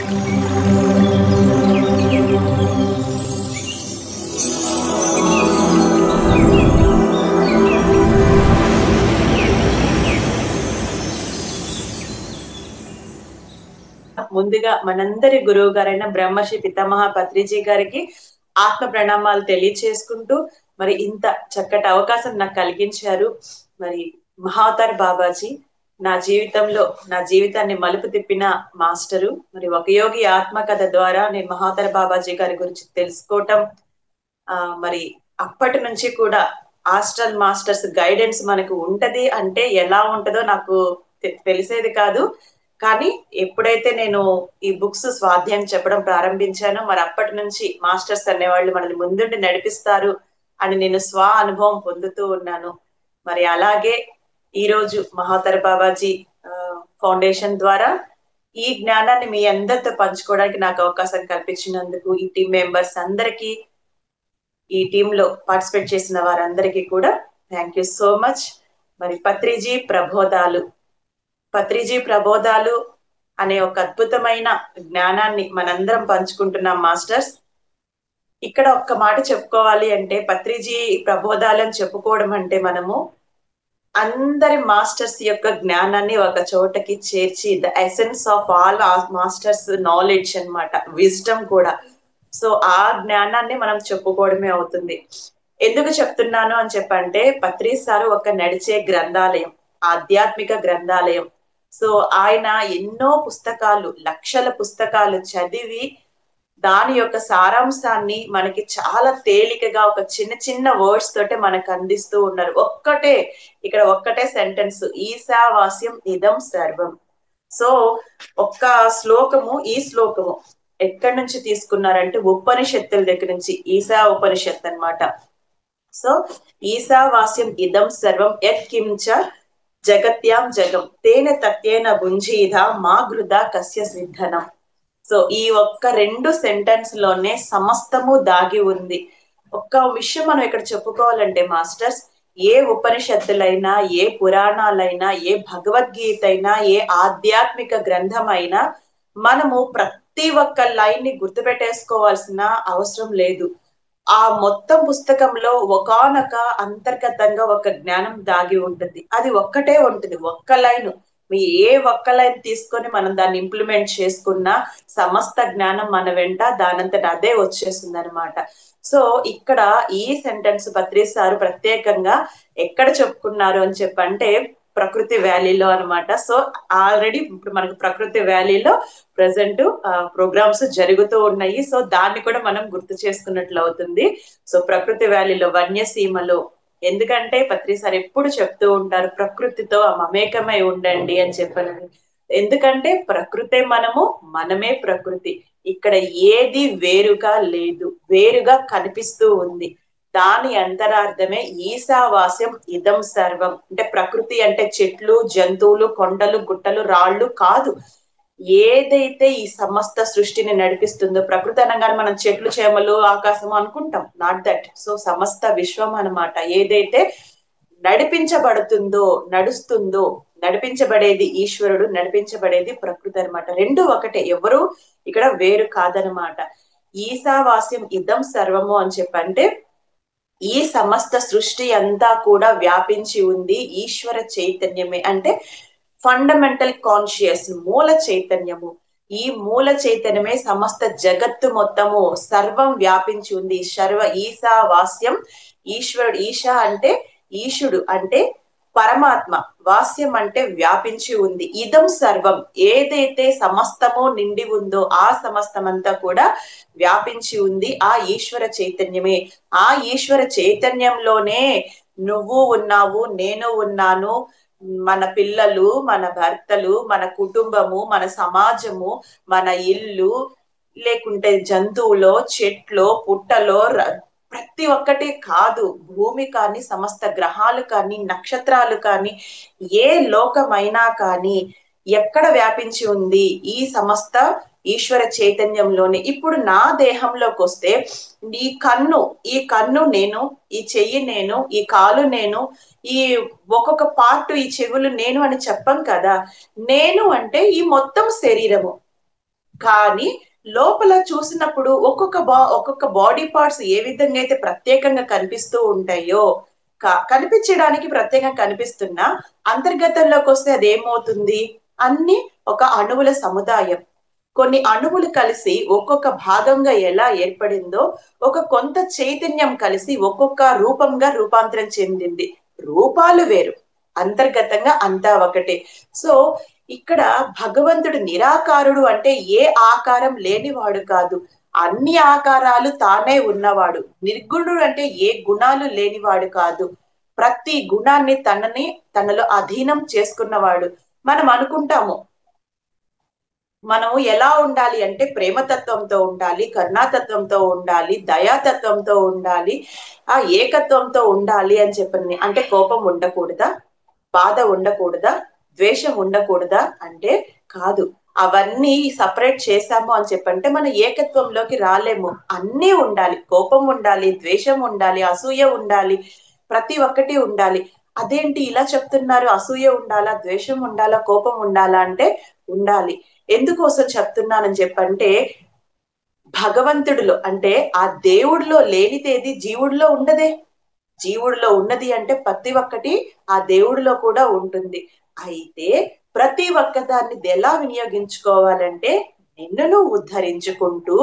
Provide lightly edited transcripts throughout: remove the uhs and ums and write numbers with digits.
ముందుగా మనందరి గురువు గారైన బ్రహ్మర్షి పితామహ పత్రిజీ గారికి ఆత్మ ప్రణామాలు తెలియచేసుకుంటూ, మరి ఇంత చక్కటి అవకాశం నాకు కలిగించారు. మరి మహావతార్ బాబాజీ నా జీవితాన్ని మలుపు తిప్పిన మాస్టరు. మరి ఒక యోగి ఆత్మకథ ద్వారా నేను మహావతార్ బాబాజీ గారి గురించి తెలుసుకోవటం, మరి అప్పటి నుంచి కూడా ఆస్ట్రల్ మాస్టర్స్ గైడెన్స్ మనకు ఉంటది అంటే ఎలా ఉంటదో నాకు తెలిసేది కాదు. కానీ ఎప్పుడైతే నేను ఈ బుక్స్ స్వాధ్యాయం చెప్పడం ప్రారంభించానో, మరి అప్పటి నుంచి మాస్టర్స్ అనేవాళ్ళు మనల్ని ముందుండి నడిపిస్తారు అని నేను అనుభవం పొందుతూ ఉన్నాను. మరి అలాగే ఈ రోజు మహావతార్ బాబాజీ ఫౌండేషన్ ద్వారా ఈ జ్ఞానాన్ని మీ అందరితో పంచుకోవడానికి నాకు అవకాశం కల్పించినందుకు ఈ టీం మెంబర్స్ అందరికీ, ఈ టీమ్ లో పార్టిసిపేట్ చేసిన వారందరికీ కూడా థ్యాంక్ యూ సో మచ్. మరి పత్రిజీ ప్రబోధాలు అనే ఒక అద్భుతమైన జ్ఞానాన్ని మనందరం పంచుకుంటున్నాం మాస్టర్స్. ఇక్కడ ఒక్క మాట చెప్పుకోవాలి అంటే, పత్రిజీ ప్రబోధాలను చెప్పుకోవడం అంటే మనము అందరి మాస్టర్స్ యొక్క జ్ఞానాన్ని ఒక చోటకి చేర్చి the essence of all masters knowledge అన్నమాట, విజ్డమ్ కూడా. సో ఆ జ్ఞానాన్ని మనం చెప్పుకోవడమే అవుతుంది. ఎందుకు చెప్తున్నాను అని చెప్పంటే, పత్రి సారు ఒక నడిచే గ్రంథాలయం, ఆధ్యాత్మిక గ్రంథాలయం. సో ఆయన ఎన్నో పుస్తకాలు, లక్షల పుస్తకాలు చదివి దాని యొక్క సారాంశాన్ని మనకి చాలా తేలికగా ఒక చిన్న చిన్న వర్డ్స్ తోటే మనకు అందిస్తూ ఉన్నారు. ఒక్కటే సెంటెన్స్, ఈశావాస్యం ఇదం సర్వం. సో ఒక్క ఈ శ్లోకము ఎక్కడి నుంచి తీసుకున్నారంటే ఉపనిషత్తుల దగ్గర నుంచి, ఈశా ఉపనిషత్ అన్నమాట. సో ఈశావాస్యం ఇదం సర్వం యత్ కించ జగత్యాం జగం తేన తత్యేన భుంజీధ మా గృధ కస్య సిద్ధనం. సో ఈ ఒక్క 2 సెంటెన్స్ లోనే సమస్తము దాగి ఉంది. ఒక్క విషయం మనం ఇక్కడ చెప్పుకోవాలంటే మాస్టర్స్, ఏ ఉపనిషత్తులైనా, ఏ పురాణాలైనా, ఏ భగవద్గీత అయినా, ఏ ఆధ్యాత్మిక గ్రంథం అయినా మనము ప్రతి ఒక్క లైన్ ని గుర్తుపెట్టేసుకోవాల్సిన అవసరం లేదు. ఆ మొత్తం పుస్తకంలో ఒకానొక అంతర్గతంగా ఒక జ్ఞానం దాగి ఉంటుంది. అది ఒక్కటే ఉంటుంది, ఒక్క లైన్. మీ ఏ ఒక్క లైన్ తీసుకొని మనం దాన్ని ఇంప్లిమెంట్ చేసుకున్నా సమస్త జ్ఞానం మన వెంట దానంతట అదే వచ్చేస్తుంది అనమాట. సో ఇక్కడ ఈ సెంటెన్స్ పత్రి సారు ప్రత్యేకంగా ఎక్కడ చెప్పుకున్నారు అని చెప్పంటే, ప్రకృతి వ్యాలీలో అనమాట. సో ఆల్రెడీ ఇప్పుడు మనకు ప్రకృతి వ్యాలీలో ప్రజెంట్ ప్రోగ్రామ్స్ జరుగుతూ ఉన్నాయి. సో దాన్ని కూడా మనం గుర్తు చేసుకున్నట్లు అవుతుంది. సో ప్రకృతి వ్యాలీలో వన్యసీమలో, ఎందుకంటే పత్రి సార్ ఎప్పుడు చెప్తూ ఉంటారు ప్రకృతితో మమేకమై ఉండండి అని చెప్పాలని. ఎందుకంటే ప్రకృతే మనమే ప్రకృతి. ఇక్కడ ఏది వేరుగా లేదు, వేరుగా కనిపిస్తూ ఉంది. దాని అంతరార్థమే ఈశావాస్యం ఇదం సర్వం. అంటే ప్రకృతి అంటే చెట్లు, జంతువులు, కొండలు, గుట్టలు, రాళ్ళు కాదు. ఏదైతే ఈ సమస్త సృష్టిని నడిపిస్తుందో, ప్రకృతి అనగానే మనం చెట్లు, చేమలు, ఆకాశం అనుకుంటాం, నాట్ దట్. సో సమస్త విశ్వం అన్నమాట. ఏదైతే నడుస్తుందో, నడిపించబడేది ఈశ్వరుడు, నడిపించబడేది ప్రకృతి అనమాట. 2 ఒకటే, ఎవరు ఇక్కడ వేరు కాదనమాట. ఈశావాస్యం ఇదం సర్వము అని చెప్పంటే, ఈ సమస్త సృష్టి అంతా కూడా వ్యాపించి ఉంది ఈశ్వర చైతన్యమే. అంటే ఫండమెంటల్ కాన్షియస్, మూల చైతన్యము. ఈ మూల చైతన్యమే సమస్త జగత్తు మొత్తము సర్వం వ్యాపించి ఉంది. ఈశావాస్యం, ఈశ్వరుడు. ఈశా అంటే ఈశుడు, అంటే పరమాత్మ. వాస్యం అంటే వ్యాపించి ఉంది. ఇదం సర్వం, ఏదైతే సమస్తము నిండి ఉందో ఆ సమస్తమంతా కూడా వ్యాపించి ఉంది ఆ ఈశ్వర చైతన్యమే. ఆ ఈశ్వర చైతన్యంలోనే నువ్వు ఉన్నావు, నేను ఉన్నాను, మన పిల్లలు, మన భర్తలు, మన కుటుంబము, మన సమాజము, మన ఇల్లు, లేకుంటే జంతువులో, చెట్లో, పుట్టలో, ప్రతి ఒక్కటి కాదు, భూమి కానీ, సమస్త గ్రహాలు కానీ, నక్షత్రాలు కానీ, ఏ లోకమైనా కానీ ఎక్కడ వ్యాపించి ఉంది ఈ సమస్త ఈశ్వర చైతన్యంలోనే. ఇప్పుడు నా దేహంలోకి వస్తే ఈ కన్ను నేను, ఈ చెయ్యి నేను, ఈ కాలు నేను, ఈ ఒక్కొక్క పార్ట్, ఈ చెవులు నేను అని చెప్పం కదా. నేను అంటే ఈ మొత్తం శరీరము. కానీ లోపల చూసినప్పుడు ఒక్కొక్క బాడీ పార్ట్స్ ఏ విధంగా అయితే ప్రత్యేకంగా కనిపిస్తూ ఉంటాయో, కనిపించడానికి ప్రత్యేకంగా కనిపిస్తున్నా అంతర్గతంలోకి వస్తే అది ఏమవుతుంది? అన్ని ఒక అణువుల సముదాయం. కొన్ని అణువులు కలిసి ఒక్కొక్క భాగంగా ఎలా ఏర్పడిందో, కొంత చైతన్యం కలిసి ఒక్కొక్క రూపంగా రూపాంతరం చెందింది. రూపాలు వేరు, అంతర్గతంగా అంతా ఒకటే. సో ఇక్కడ భగవంతుడు నిరాకారుడు అంటే ఏ ఆకారం లేనివాడు కాదు, అన్ని ఆకారాలు తానే ఉన్నవాడు. నిర్గుణుడు అంటే ఏ గుణాలు లేనివాడు కాదు, ప్రతి గుణాన్ని తనలో అధీనం చేసుకున్నవాడు. మనం అనుకుంటాము మనం ఎలా ఉండాలి అంటే ప్రేమతత్వంతో ఉండాలి, కరుణాతత్వంతో ఉండాలి, దయాతత్వంతో ఉండాలి, ఆ ఏకత్వంతో ఉండాలి అని చెప్పని. అంటే కోపం ఉండకూడదా, బాధ ఉండకూడదా, ద్వేషం ఉండకూడదా అంటే కాదు. అవన్నీ సపరేట్ చేశాము అని చెప్పంటే మన ఏకత్వంలోకి రాలేము. అన్నీ ఉండాలి, కోపం ఉండాలి, ద్వేషం ఉండాలి, అసూయ ఉండాలి, ప్రతి ఒక్కటి ఉండాలి. అదేంటి ఇలా చెప్తున్నారు? అసూయ ఉండాలా, ద్వేషం ఉండాలా, కోపం ఉండాలా అంటే ఉండాలి. ఎందుకోసం చెప్తున్నానని చెప్పంటే భగవంతుడిలో అంటే ఆ దేవుడిలో లేనిదేది జీవుడిలో ఉండదే. జీవుడిలో ఉన్నది అంటే ప్రతి ఒక్కటి ఆ దేవుడిలో కూడా ఉంటుంది. అయితే ప్రతి ఒక్కదాన్ని ఎలా వినియోగించుకోవాలంటే నిన్ను ఉద్ధరించుకుంటూ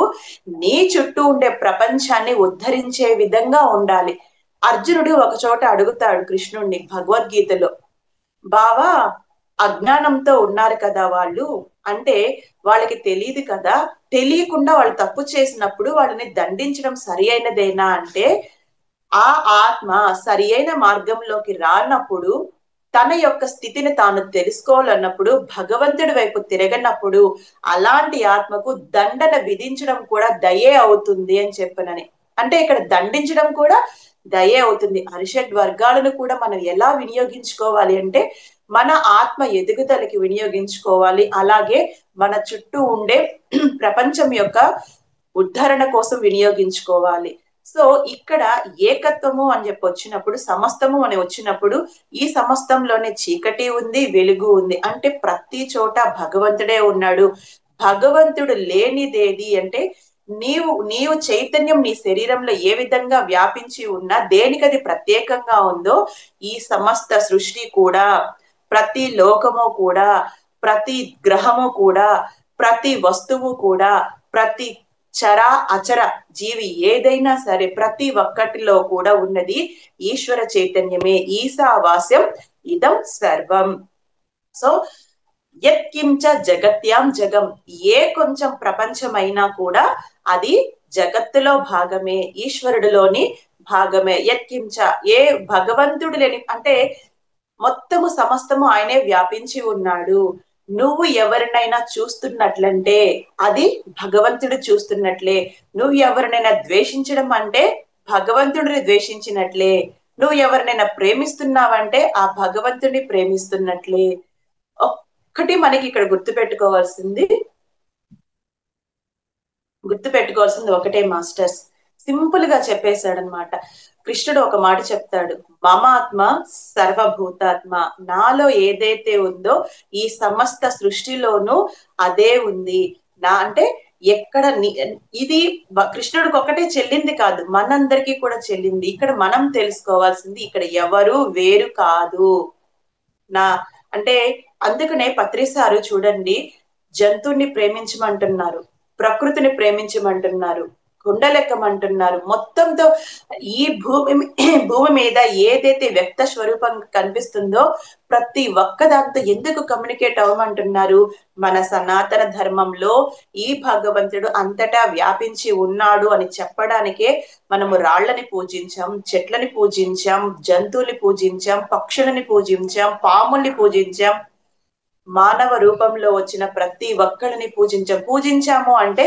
నీ చుట్టూ ఉండే ప్రపంచాన్ని ఉద్ధరించే విధంగా ఉండాలి. అర్జునుడు ఒక చోట అడుగుతాడు కృష్ణుణ్ణి భగవద్గీతలో, బావా అజ్ఞానంతో ఉన్నారు కదా వాళ్ళు, అంటే వాళ్ళకి తెలియదు కదా, తెలియకుండా వాళ్ళు తప్పు చేసినప్పుడు వాళ్ళని దండించడం సరి అయినదేనా అంటే, ఆ ఆత్మ సరి అయిన మార్గంలోకి రానప్పుడు, తన యొక్క స్థితిని తాను తెలుసుకోవాలన్నప్పుడు, భగవంతుడి వైపు తిరగనప్పుడు అలాంటి ఆత్మకు దండన విధించడం కూడా దయే అవుతుంది అని చెప్పనని. అంటే ఇక్కడ దండించడం కూడా దయే అవుతుంది. అరిషడ్ వర్గాలను కూడా మనం ఎలా వినియోగించుకోవాలి అంటే మన ఆత్మ ఎదుగుదలకి వినియోగించుకోవాలి. అలాగే మన చుట్టూ ఉండే ప్రపంచం యొక్క ఉద్ధరణ కోసం వినియోగించుకోవాలి. సో ఇక్కడ ఏకత్వము అని చెప్పి వచ్చినప్పుడు, సమస్తము అని వచ్చినప్పుడు, ఈ సమస్తంలోనే చీకటి ఉంది, వెలుగు ఉంది. అంటే ప్రతి చోట భగవంతుడే ఉన్నాడు. భగవంతుడు లేనిదేది అంటే నీవు చైతన్యం నీ శరీరంలో ఏ విధంగా వ్యాపించి ఉన్నా, దేనికది ప్రత్యేకంగా ఉందో ఈ సమస్త సృష్టి కూడా, ప్రతి లోకము కూడా, ప్రతి గ్రహము కూడా, ప్రతి వస్తువు కూడా, ప్రతి చర అచర జీవి ఏదైనా సరే ప్రతి ఒక్కటిలో కూడా ఉన్నది ఈశ్వర చైతన్యమే. ఈశావాస్యం ఇదం సర్వం. సో యత్కించ జగత్యాం జగం, ఏ కొంచెం ప్రపంచమైనా కూడా అది జగత్తులో భాగమే, ఈశ్వరుడిలోని భాగమే. యత్కించ, ఏ భగవంతుడు లేని అంటే మొత్తము సమస్తము ఆయనే వ్యాపించి ఉన్నాడు. నువ్వు ఎవరినైనా చూస్తున్నట్లంటే అది భగవంతుడు చూస్తున్నట్లే. నువ్వు ఎవరినైనా ద్వేషించడం అంటే భగవంతుడిని ద్వేషించినట్లే. నువ్వు ఎవరినైనా ప్రేమిస్తున్నావంటే ఆ భగవంతుడిని ప్రేమిస్తున్నట్లే. ఒక్కటి మనకి ఇక్కడ గుర్తుపెట్టుకోవాల్సింది ఒకటే మాస్టర్స్, సింపుల్ గా చెప్పేశాడనమాట. కృష్ణుడు ఒక మాట చెప్తాడు, మమాత్మ సర్వభూతాత్మ. నాలో ఏదైతే ఉందో ఈ సమస్త సృష్టిలోనూ అదే ఉంది. నా అంటే ఎక్కడ ఇది కృష్ణుడికి ఒకటే చెల్లింది కాదు, మనందరికీ కూడా చెల్లింది. ఇక్కడ మనం తెలుసుకోవాల్సింది ఇక్కడ ఎవరు వేరు కాదు. నా అంటే అందుకనే పత్రిసారు చూడండి, జంతువుని ప్రేమించమంటున్నారు, ప్రకృతిని ప్రేమించమంటున్నారు, కుండలెక్కమంటున్నారు. మొత్తంతో ఈ భూమి మీద ఏదైతే వ్యక్త స్వరూపం కనిపిస్తుందో ప్రతి ఒక్క దాంతో ఎందుకు కమ్యూనికేట్ అవ్వమంటున్నారు? మన సనాతన ధర్మంలో ఈ భగవంతుడు అంతటా వ్యాపించి ఉన్నాడు అని చెప్పడానికే మనము రాళ్లని పూజించాం, చెట్లని పూజించాం, జంతువుల్ని పూజించాం, పక్షులని పూజించాం, పాముల్ని పూజించాం, మానవ రూపంలో వచ్చిన ప్రతి ఒక్కరిని పూజించాము అంటే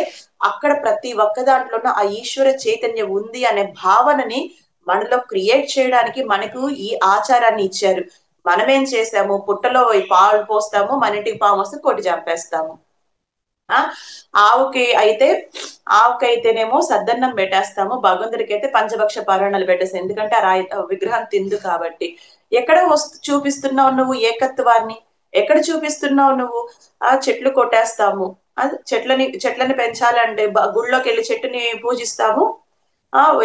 అక్కడ ప్రతి ఒక్క దాంట్లోనూ ఆ ఈశ్వర చైతన్యం ఉంది అనే భావనని మనలో క్రియేట్ చేయడానికి మనకు ఈ ఆచారాన్ని ఇచ్చారు. మనమేం చేసాము, పుట్టలో పాలు పోస్తాము, మన ఇంటికి పాము వస్తే కొట్టి చంపేస్తాము. ఆవుకైతేనేమో సద్దన్నం పెట్టేస్తాము, భగవంతుడికి అయితే పంచభక్ష పారాయణాలు పెట్టేస్తాం, ఎందుకంటే ఆ విగ్రహం తిందు కాబట్టి. ఎక్కడ చూపిస్తున్నావు నువ్వు ఏకత్వాన్ని? ఎక్కడ చూపిస్తున్నావు నువ్వు? ఆ చెట్లు కొట్టేస్తాము, అది చెట్లని పెంచాలంటే గుళ్ళోకి వెళ్ళి చెట్టుని పూజిస్తాము,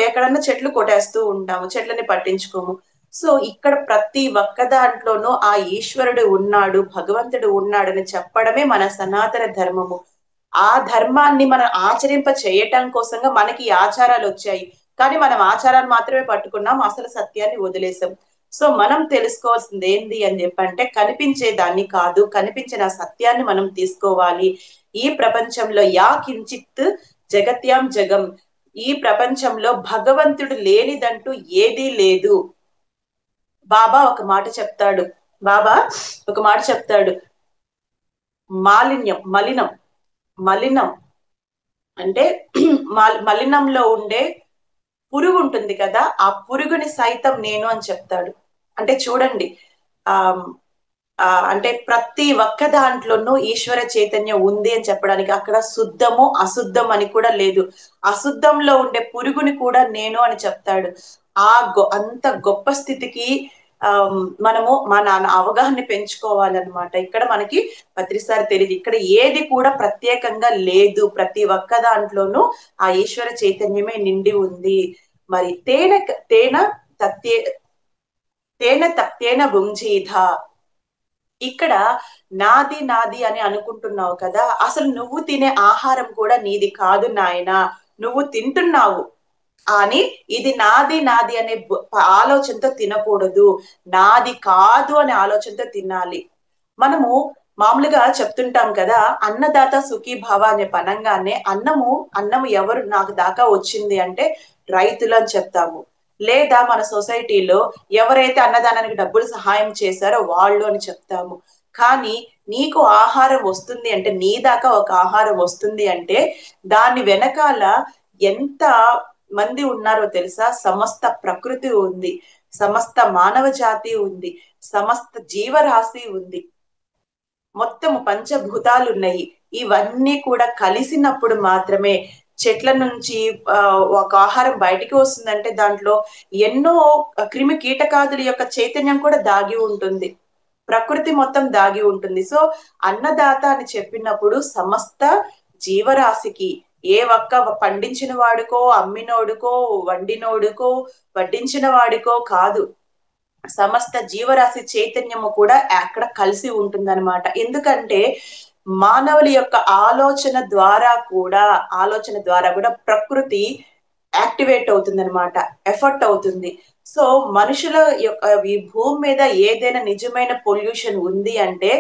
ఎక్కడన్నా చెట్లు కొట్టేస్తూ ఉంటాము, చెట్లని పట్టించుకోము. సో ఇక్కడ ప్రతి ఒక్క దాంట్లోనూ ఆ ఈశ్వరుడు ఉన్నాడు, భగవంతుడు ఉన్నాడని చెప్పడమే మన సనాతన ధర్మము. ఆ ధర్మాన్ని మనం ఆచరింప చేయటం కోసంగా మనకి ఈ ఆచారాలు వచ్చాయి. కానీ మనం ఆచారాలు మాత్రమే పట్టుకున్నాం, అసలు సత్యాన్ని వదిలేసాం. సో మనం తెలుసుకోవాల్సింది ఏంది అని చెప్పంటే, కనిపించే దాన్ని కాదు, కనిపించిన సత్యాన్ని మనం తీసుకోవాలి. ఈ ప్రపంచంలో యా కించిత్ జగత్యాం జగం, ఈ ప్రపంచంలో భగవంతుడు లేనిదంటూ ఏదీ లేదు. బాబా ఒక మాట చెప్తాడు, బాబా ఒక మాట చెప్తాడు, మాలిన్యం, మలినం, మలినం అంటే మలినంలో ఉండే పురుగు ఉంటుంది కదా, ఆ పురుగుని సైతం నేను అని చెప్తాడు. అంటే చూడండి, ఆ అంటే ప్రతి ఒక్క దాంట్లోనూ ఈశ్వర చైతన్యం ఉంది అని చెప్పడానికి అక్కడ శుద్ధము అశుద్ధం అని కూడా లేదు. అశుద్ధంలో ఉండే పురుగుని కూడా నేను అని చెప్తాడు. అంత గొప్ప స్థితికి ఆ మనము మన అవగాహన పెంచుకోవాలన్నమాట. ఇక్కడ మనకి పత్రిసారి తెలియదు, ఇక్కడ ఏది కూడా ప్రత్యేకంగా లేదు, ప్రతి ఒక్క దాంట్లోనూ ఆ ఈశ్వర చైతన్యమే నిండి ఉంది. మరి తత్తే తేన తత్తేన భుంజీధ, ఇక్కడ నాది నాది అని అనుకుంటున్నావు కదా, అసలు నువ్వు తినే ఆహారం కూడా నీది కాదు నాయనా, నువ్వు తింటున్నావు అని ఇది నాది నాది అనే ఆలోచనతో తినకూడదు, నాది కాదు అనే ఆలోచనతో తినాలి. మనము మామూలుగా చెప్తుంటాం కదా, అన్నదాత సుఖీ భవ అనే పనంగానే అన్నము ఎవరు నాకు దాకా వచ్చింది అంటే రైతులు అని చెప్తాము. లేదా మన సొసైటీలో ఎవరైతే అన్నదానానికి డబ్బులు సహాయం చేశారో వాళ్ళు అని చెప్తాము. కానీ నీకు ఆహారం వస్తుంది అంటే, నీ దాకా ఒక ఆహారం వస్తుంది అంటే దాని వెనకాల ఎంత మంది ఉన్నారో తెలుసా? సమస్త ప్రకృతి ఉంది, సమస్త మానవ జాతి ఉంది, సమస్త జీవరాశి ఉంది, మొత్తం పంచభూతాలు ఉన్నాయి. ఇవన్నీ కూడా కలిసినప్పుడు మాత్రమే చెట్ల నుంచి ఒక ఆహారం బయటికి వస్తుందంటే దాంట్లో ఎన్నో క్రిమి కీటకాదుల యొక్క చైతన్యం కూడా దాగి ఉంటుంది, ప్రకృతి మొత్తం దాగి ఉంటుంది. సో అన్నదాత అని చెప్పినప్పుడు సమస్త జీవరాశికి, ఏ ఒక్క పండించిన వాడికో, అమ్మినోడుకో, వండినోడుకో, వడ్డించిన వాడికో కాదు, సమస్త జీవరాశి చైతన్యము కూడా అక్కడ కలిసి ఉంటుందన్నమాట. ఎందుకంటే మానవుల యొక్క ఆలోచన ద్వారా కూడా ప్రకృతి యాక్టివేట్ అవుతుంది అనమాట, ఎఫర్ట్ అవుతుంది. సో మనుషుల యొక్క ఈ భూమి మీద ఏదైనా నిజమైన పొల్యూషన్ ఉంది అంటే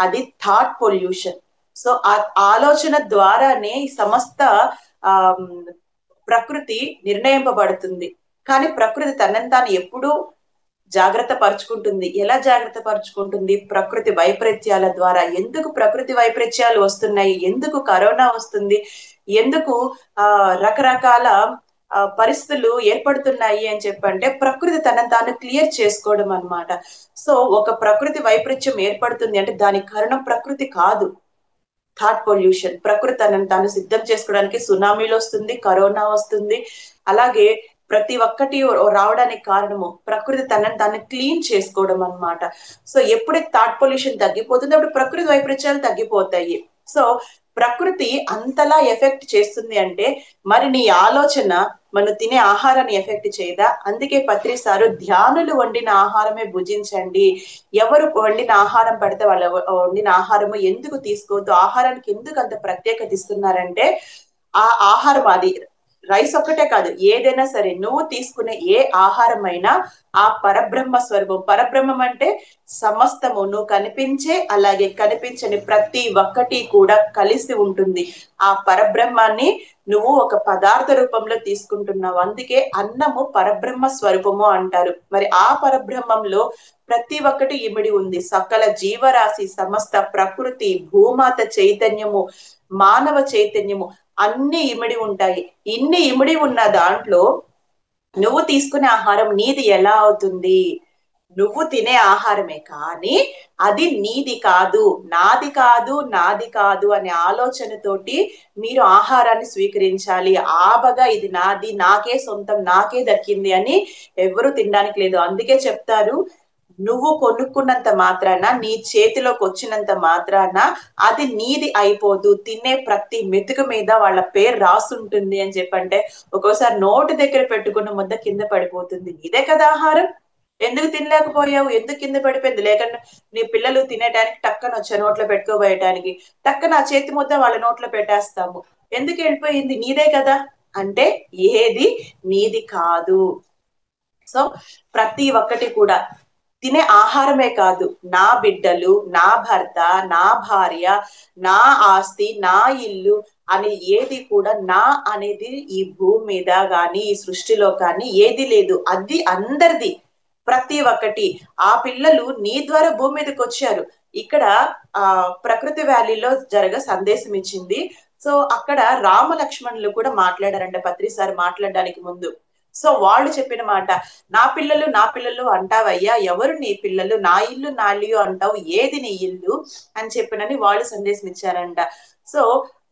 అది థాట్ పొల్యూషన్. సో ఆ ఆలోచన ద్వారానే ఈ సమస్త ఆ ప్రకృతి నిర్ణయింపబడుతుంది. కానీ ప్రకృతి తనని తాను ఎప్పుడూ జాగ్రత్త పరుచుకుంటుంది. ఎలా జాగ్రత్త పరుచుకుంటుంది? ప్రకృతి వైపరీత్యాల ద్వారా. ఎందుకు ప్రకృతి వైపరీత్యాలు వస్తున్నాయి? ఎందుకు కరోనా వస్తుంది? ఎందుకు రకరకాల పరిస్థితులు ఏర్పడుతున్నాయి అని చెప్పంటే ప్రకృతి తనని తాను క్లియర్ చేసుకోవడం అన్నమాట. సో ఒక ప్రకృతి వైపరీత్యం ఏర్పడుతుంది అంటే దానికి కారణం ప్రకృతి కాదు, థాట్ పొల్యూషన్. ప్రకృతి తనని తాను సిద్ధం చేసుకోవడానికి సునామీలు వస్తుంది, కరోనా వస్తుంది, అలాగే ప్రతి ఒక్కటి రావడానికి కారణము ప్రకృతి తనని దాన్ని క్లీన్ చేసుకోవడం అన్నమాట. సో ఎప్పుడైతే థాట్ పొల్యూషన్ తగ్గిపోతుందో అప్పుడు ప్రకృతి వైపరీత్యాలు తగ్గిపోతాయి. సో ప్రకృతి అంతలా ఎఫెక్ట్ చేస్తుంది అంటే మరి నీ ఆలోచన మనం తినే ఆహారాన్ని ఎఫెక్ట్ చేయదా? అందుకే పత్రిసారు ధ్యానులు వండిన ఆహారమే భుజించండి, ఎవరు వండిన ఆహారం పడితే వాళ్ళ వండిన ఆహారము ఎందుకు తీసుకోవద్దు, ఆహారానికి ఎందుకు అంత ప్రత్యేకత ఇస్తున్నారంటే ఆ ఆహారం, అది రైస్ ఒక్కటే కాదు, ఏదైనా సరే నువ్వు తీసుకునే ఏ ఆహారం అయినా ఆ పరబ్రహ్మ స్వరూపం. పరబ్రహ్మం అంటే సమస్తము, నువ్వు కనిపించే అలాగే కనిపించని ప్రతి ఒక్కటి కూడా కలిసి ఉంటుంది. ఆ పరబ్రహ్మాన్ని నువ్వు ఒక పదార్థ రూపంలో తీసుకుంటున్నావు. అందుకే అన్నము పరబ్రహ్మ స్వరూపము అంటారు. మరి ఆ పరబ్రహ్మంలో ప్రతి ఒక్కటి ఇమిడి ఉంది. సకల జీవరాశి, సమస్త ప్రకృతి, భూమాత చైతన్యము, మానవ చైతన్యము అన్ని ఇమిడి ఉంటాయి. ఇన్ని ఇమిడి ఉన్న దాంట్లో నువ్వు తీసుకునే ఆహారం నీది ఎలా అవుతుంది? నువ్వు తినే ఆహారమే, కానీ అది నీది కాదు, నాది కాదు, నాది కాదు అనే ఆలోచనతోటి మీరు ఆహారాన్ని స్వీకరించాలి. ఆబగా ఇది నాది, నాకే సొంతం, నాకే దక్కింది అని ఎవరు తినడానికి లేదు. అందుకే చెప్తారు, నువ్వు కొనుక్కున్నంత మాత్రాన, నీ చేతిలోకి వచ్చినంత మాత్రాన అది నీది అయిపోదు. తినే ప్రతి మెతుకు మీద వాళ్ళ పేరు రాసుంటుంది అని చెప్పంటే, ఒక్కోసారి నోటి దగ్గర పెట్టుకున్న ముద్ద కింద పడిపోతుంది. నీదే కదా ఆహారం, ఎందుకు తినలేకపోయావు, ఎందుకు కింద పడిపోయింది? లేకుండా నీ పిల్లలు తినేటానికి టక్కన వచ్చా నోట్లో పెట్టుకోబోయటానికి, టక్కన ఆ చేతి ముద్ద వాళ్ళ నోట్లో పెట్టేస్తాము. ఎందుకు వెళ్ళిపోయింది? నీదే కదా అంటే ఏది నీది కాదు. సో ప్రతి ఒక్కటి కూడా తినే ఆహారమే కాదు, నా బిడ్డలు, నా భర్త, నా భార్య, నా ఆస్తి, నా ఇల్లు అని ఏది కూడా నా అనేది ఈ భూమి మీద గాని ఈ సృష్టిలో కానీ ఏది లేదు. అది అందరిది. ప్రతి ఒక్కటి. ఆ పిల్లలు నీ ద్వారా భూమి మీదకి వచ్చారు. ఇక్కడ ఆ ప్రకృతి వ్యాలీలో సందేశం ఇచ్చింది. సో అక్కడ రామ లక్ష్మణులు కూడా మాట్లాడారంట పత్రిసారి మాట్లాడడానికి ముందు. సో వాళ్ళు చెప్పిన మాట, నా పిల్లలు నా పిల్లలు అంటావయ్యా, ఎవరు నీ పిల్లలు? నా ఇల్లు నా ఇల్లు అంటావు, ఏది నీ ఇల్లు అని చెప్పినని వాళ్ళు సందేశం ఇచ్చారంట. సో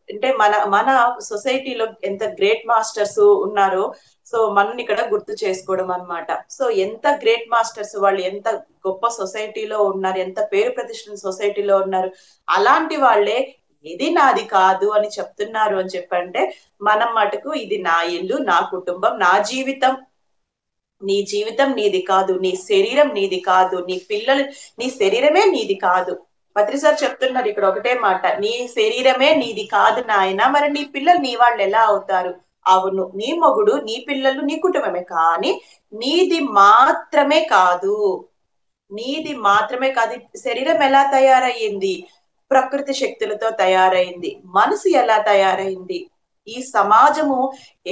అంటే మన మన సొసైటీలో ఎంత గ్రేట్ మాస్టర్స్ ఉన్నారో సో మనని ఇక్కడ గుర్తు చేసుకోవడం అన్నమాట. సో ఎంత గ్రేట్ మాస్టర్స్ వాళ్ళు, ఎంత గొప్ప సొసైటీలో ఉన్నారు, ఎంత పేరు ప్రతిష్టల సొసైటీలో ఉన్నారు. అలాంటి వాళ్ళే ఇది నాది కాదు అని చెప్తున్నారు అని చెప్పంటే, మనం మటుకు ఇది నా ఇల్లు, నా కుటుంబం, నా జీవితం. నీ జీవితం నీది కాదు, నీ శరీరం నీది కాదు, నీ పిల్లలు, నీ శరీరమే నీది కాదు. పత్రిసారి చెప్తున్నారు ఇక్కడ ఒకటే మాట, నీ శరీరమే నీది కాదు నాయన, మరి నీ పిల్లలు నీ వాళ్ళు ఎలా అవుతారు? అవును, నీ మొగుడు, నీ పిల్లలు, నీ కుటుంబమే, కానీ నీది మాత్రమే కాదు. నీది మాత్రమే కాదు. శరీరం ఎలా తయారయ్యింది? ప్రకృతి శక్తులతో తయారైంది. మనసు ఎలా తయారైంది? ఈ సమాజము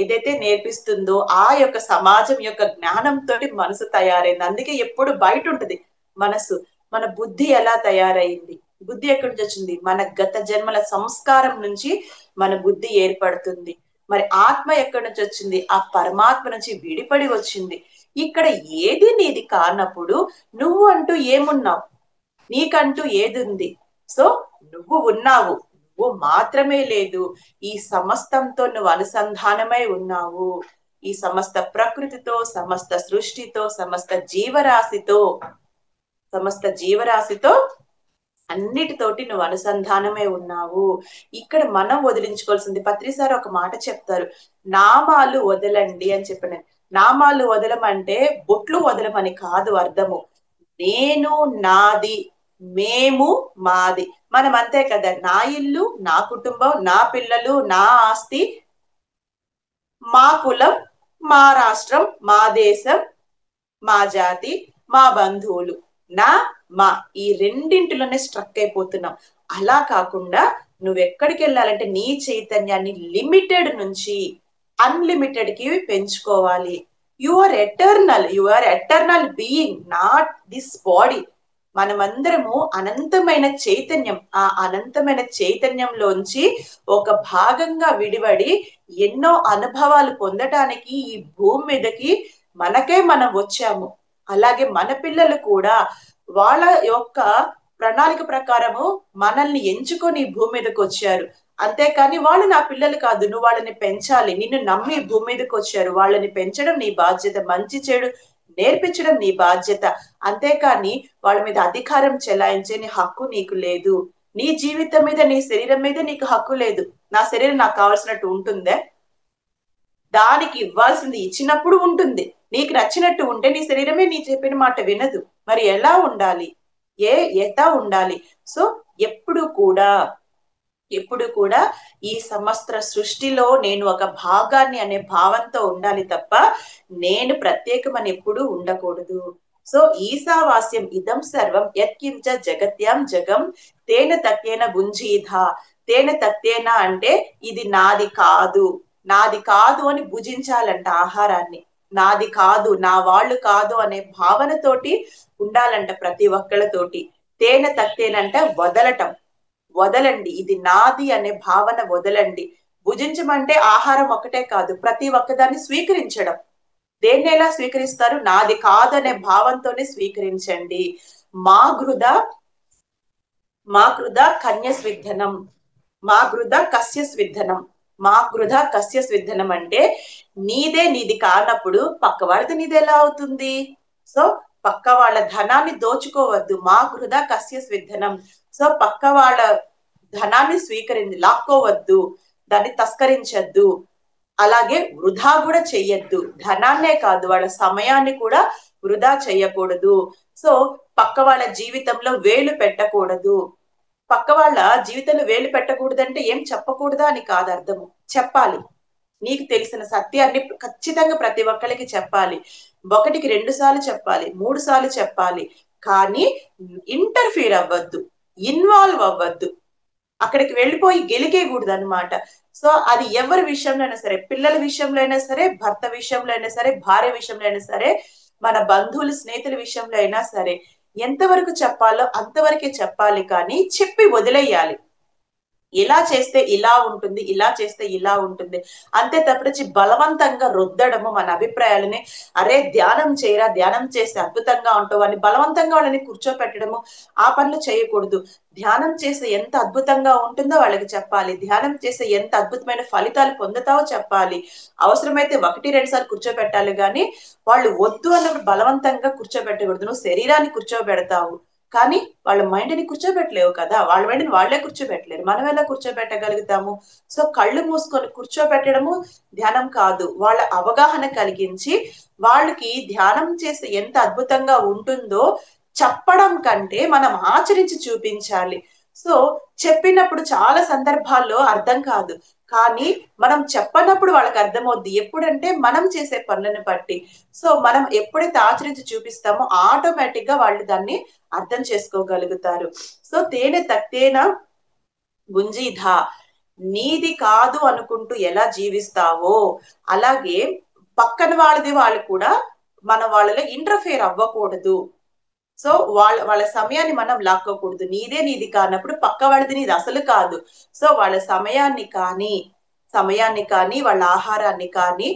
ఏదైతే నేర్పిస్తుందో ఆ యొక్క సమాజం యొక్క జ్ఞానంతో మనసు తయారైంది. అందుకే ఎప్పుడు బయట ఉంటది మనసు. మన బుద్ధి ఎలా తయారైంది? బుద్ధి ఎక్కడి నుంచి వచ్చింది? మన గత జన్మల సంస్కారం నుంచి మన బుద్ధి ఏర్పడుతుంది. మరి ఆత్మ ఎక్కడి నుంచి వచ్చింది? ఆ పరమాత్మ నుంచి విడిపడి వచ్చింది. ఇక్కడ ఏది నీది కానప్పుడు నువ్వు అంటూ ఏమున్నావు? నీకంటూ ఏది ఉంది? సో నువ్వు ఉన్నావు, నువ్వు మాత్రమే లేదు, ఈ సమస్తంతో నువ్వు అనుసంధానమై ఉన్నావు. ఈ సమస్త ప్రకృతితో, సమస్త సృష్టితో, సమస్త జీవరాశితో అన్నిటితోటి నువ్వు అనుసంధానమై ఉన్నావు. ఇక్కడ మనం వదిలించుకోవాల్సింది, పత్రిసారి ఒక మాట చెప్తారు, నామాలు వదలండి అని చెప్పిన. నామాలు వదలమంటే బొట్లు వదలమని కాదు అర్థము. నేను నాది, మేము మాది. మనం అంతే కదా, నా ఇల్లు, నా కుటుంబం, నా పిల్లలు, నా ఆస్తి, మా కులం, మా రాష్ట్రం, మా దేశం, మా జాతి, మా బంధువులు, నా మా ఈ రెండింటిలోనే స్ట్రక్ అయిపోతున్నాం. అలా కాకుండా నువ్వెక్కడికి వెళ్ళాలంటే నీ చైతన్యాన్ని లిమిటెడ్ నుంచి అన్లిమిటెడ్ కి పెంచుకోవాలి. You are eternal being, not this body. మనమందరము అనంతమైన చైతన్యం. ఆ అనంతమైన చైతన్యంలోంచి ఒక భాగంగా విడివడి ఎన్నో అనుభవాలు పొందటానికి ఈ భూమి మీదకి మనకే మనం వచ్చాము. అలాగే మన పిల్లలు కూడా వాళ్ళ యొక్క ప్రణాళిక ప్రకారము మనల్ని ఎంచుకొని భూమి మీదకి వచ్చారు. అంతేకాని వాళ్ళు నా పిల్లలు కాదు, నువ్వు వాళ్ళని పెంచాలి, నిన్ను నమ్మి భూమి మీదకి వచ్చారు, వాళ్ళని పెంచడం నీ బాధ్యత, మంచి చెడు నేర్పించడం నీ బాధ్యత. అంతేకాని వాళ్ళ మీద అధికారం చెలాయించే నీ హక్కు నీకు లేదు. నీ జీవితం మీద, నీ శరీరం మీద నీకు హక్కు లేదు. నా శరీరం నాకు కావాల్సినట్టు ఉంటుందే? దానికి ఇవ్వాల్సింది ఇచ్చినప్పుడు ఉంటుంది. నీకు నచ్చినట్టు ఉంటే నీ శరీరమే నీ చెప్పిన మాట వినదు. మరి ఎలా ఉండాలి? ఎటా ఉండాలి? సో ఎప్పుడు కూడా ఈ సమస్త సృష్టిలో నేను ఒక భాగాన్ని అనే భావంతో ఉండాలి తప్ప నేను ప్రత్యేకమని ఎప్పుడు ఉండకూడదు. సో ఈశావాస్యం ఇదం సర్వం యత్కించ జగత్యాం జగం తేన తత్యేన భుంజీధ. తేన తత్యేన అంటే ఇది నాది కాదు, నాది కాదు అని భుజించాలంట ఆహారాన్ని. నాది కాదు, నా వాళ్ళు కాదు అనే భావనతోటి ఉండాలంట ప్రతి ఒక్కళ్ళతోటి. తేన తత్తేనంట వదలటం. వదలండి, ఇది నాది అనే భావన వదలండి. భుజించమంటే ఆహారం ఒకటే కాదు, ప్రతి ఒక్కదాన్ని స్వీకరించడం. దేన్ని ఎలా స్వీకరిస్తారు? నాది కాదనే భావంతోనే స్వీకరించండి. మా గృధ మా కృధ కన్య స్విద్ధనం, మా గృధ కస్య స్విద్ధనం. మా గృధ కస్య స్విద్ధనం అంటే నీదే నీది కానప్పుడు పక్కవాడిది నీది ఎలా అవుతుంది? సో పక్క వాళ్ళ ధనాన్ని దోచుకోవద్దు. మా గృహ కస్య స్విద్ధనం. సో పక్క వాళ్ళ ధనాన్ని లాక్కోవద్దు, దాన్ని తస్కరించద్దు. అలాగే వృధా కూడా చెయ్యొద్దు. ధనాన్నే కాదు, వాళ్ళ సమయాన్ని కూడా వృధా చెయ్యకూడదు. సో పక్క వాళ్ళ జీవితంలో వేలు పెట్టకూడదు. పక్క వాళ్ళ జీవితంలో వేలు పెట్టకూడదంటే ఏం చెప్పకూడదా అని కాదు అర్థము. చెప్పాలి. నీకు తెలిసిన సత్యాన్ని ఖచ్చితంగా ప్రతి ఒక్కరికి చెప్పాలి. ఒకటికి 2 సార్లు చెప్పాలి, 3 సార్లు చెప్పాలి. కానీ ఇంటర్ఫీర్ అవ్వద్దు, ఇన్వాల్వ్ అవ్వద్దు. అక్కడికి వెళ్ళిపోయి గెలికేయకూడదు అనమాట. సో అది ఎవరి విషయంలో అయినా సరే, పిల్లల విషయంలో అయినా సరే, భర్త విషయంలో అయినా సరే, భార్య విషయంలో అయినా సరే, మన బంధువులు స్నేహితుల విషయంలో అయినా సరే, ఎంతవరకు చెప్పాలో అంతవరకే చెప్పాలి. కానీ చెప్పి వదిలేయాలి. ఇలా చేస్తే ఇలా ఉంటుంది, ఇలా చేస్తే ఇలా ఉంటుంది అంతే తప్పించి బలవంతంగా రుద్దడము మన అభిప్రాయాలని, అరే ధ్యానం చేయరా, ధ్యానం చేస్తే అద్భుతంగా ఉంటావు అని బలవంతంగా వాళ్ళని కూర్చోపెట్టడము, ఆ పనులు చేయకూడదు. ధ్యానం చేస్తే ఎంత అద్భుతంగా ఉంటుందో వాళ్ళకి చెప్పాలి. ధ్యానం చేస్తే ఎంత అద్భుతమైన ఫలితాలు పొందుతావో చెప్పాలి. అవసరమైతే 1-2 సార్లు కూర్చోబెట్టాలి. కానీ వాళ్ళు వద్దు అన్నప్పుడు బలవంతంగా కూర్చోబెట్టకూడదు. నువ్వు శరీరాన్ని కూర్చోబెడతావు కానీ వాళ్ళ మైండ్ ని కూర్చోబెట్టలేవు కదా. వాళ్ళ మైండ్ ని వాళ్లే కూర్చోబెట్టలేరు, మనం ఎలా కూర్చోబెట్టగలుగుతాము? సో కళ్ళు మూసుకొని కూర్చోబెట్టడము ధ్యానం కాదు. వాళ్ళ అవగాహన కలిగించి వాళ్ళకి ధ్యానం చేస్తే ఎంత అద్భుతంగా ఉంటుందో చెప్పడం కంటే మనం ఆచరించి చూపించాలి. సో చెప్పినప్పుడు చాలా సందర్భాల్లో అర్థం కాదు, కానీ మనం చెప్పనప్పుడు వాళ్ళకి అర్థమవుద్ది. ఎప్పుడంటే మనం చేసే పనులను బట్టి. సో మనం ఎప్పుడైతే ఆచరించి చూపిస్తామో ఆటోమేటిక్ గా వాళ్ళు దాన్ని అర్థం చేసుకోగలుగుతారు. సో తేనె తక్తేన గుంజీధా, నీది కాదు అనుకుంటూ ఎలా జీవిస్తావో అలాగే పక్కన వాళ్ళది వాళ్ళు కూడా మన వాళ్ళలో ఇంటర్ఫేర్ అవ్వకూడదు. సో వాళ్ళ సమయాన్ని మనం లాక్కోకూడదు. నీది కానప్పుడు పక్క వాళ్ళది నీది అసలు కాదు. సో వాళ్ళ సమయాన్ని కానీ వాళ్ళ ఆహారాన్ని కానీ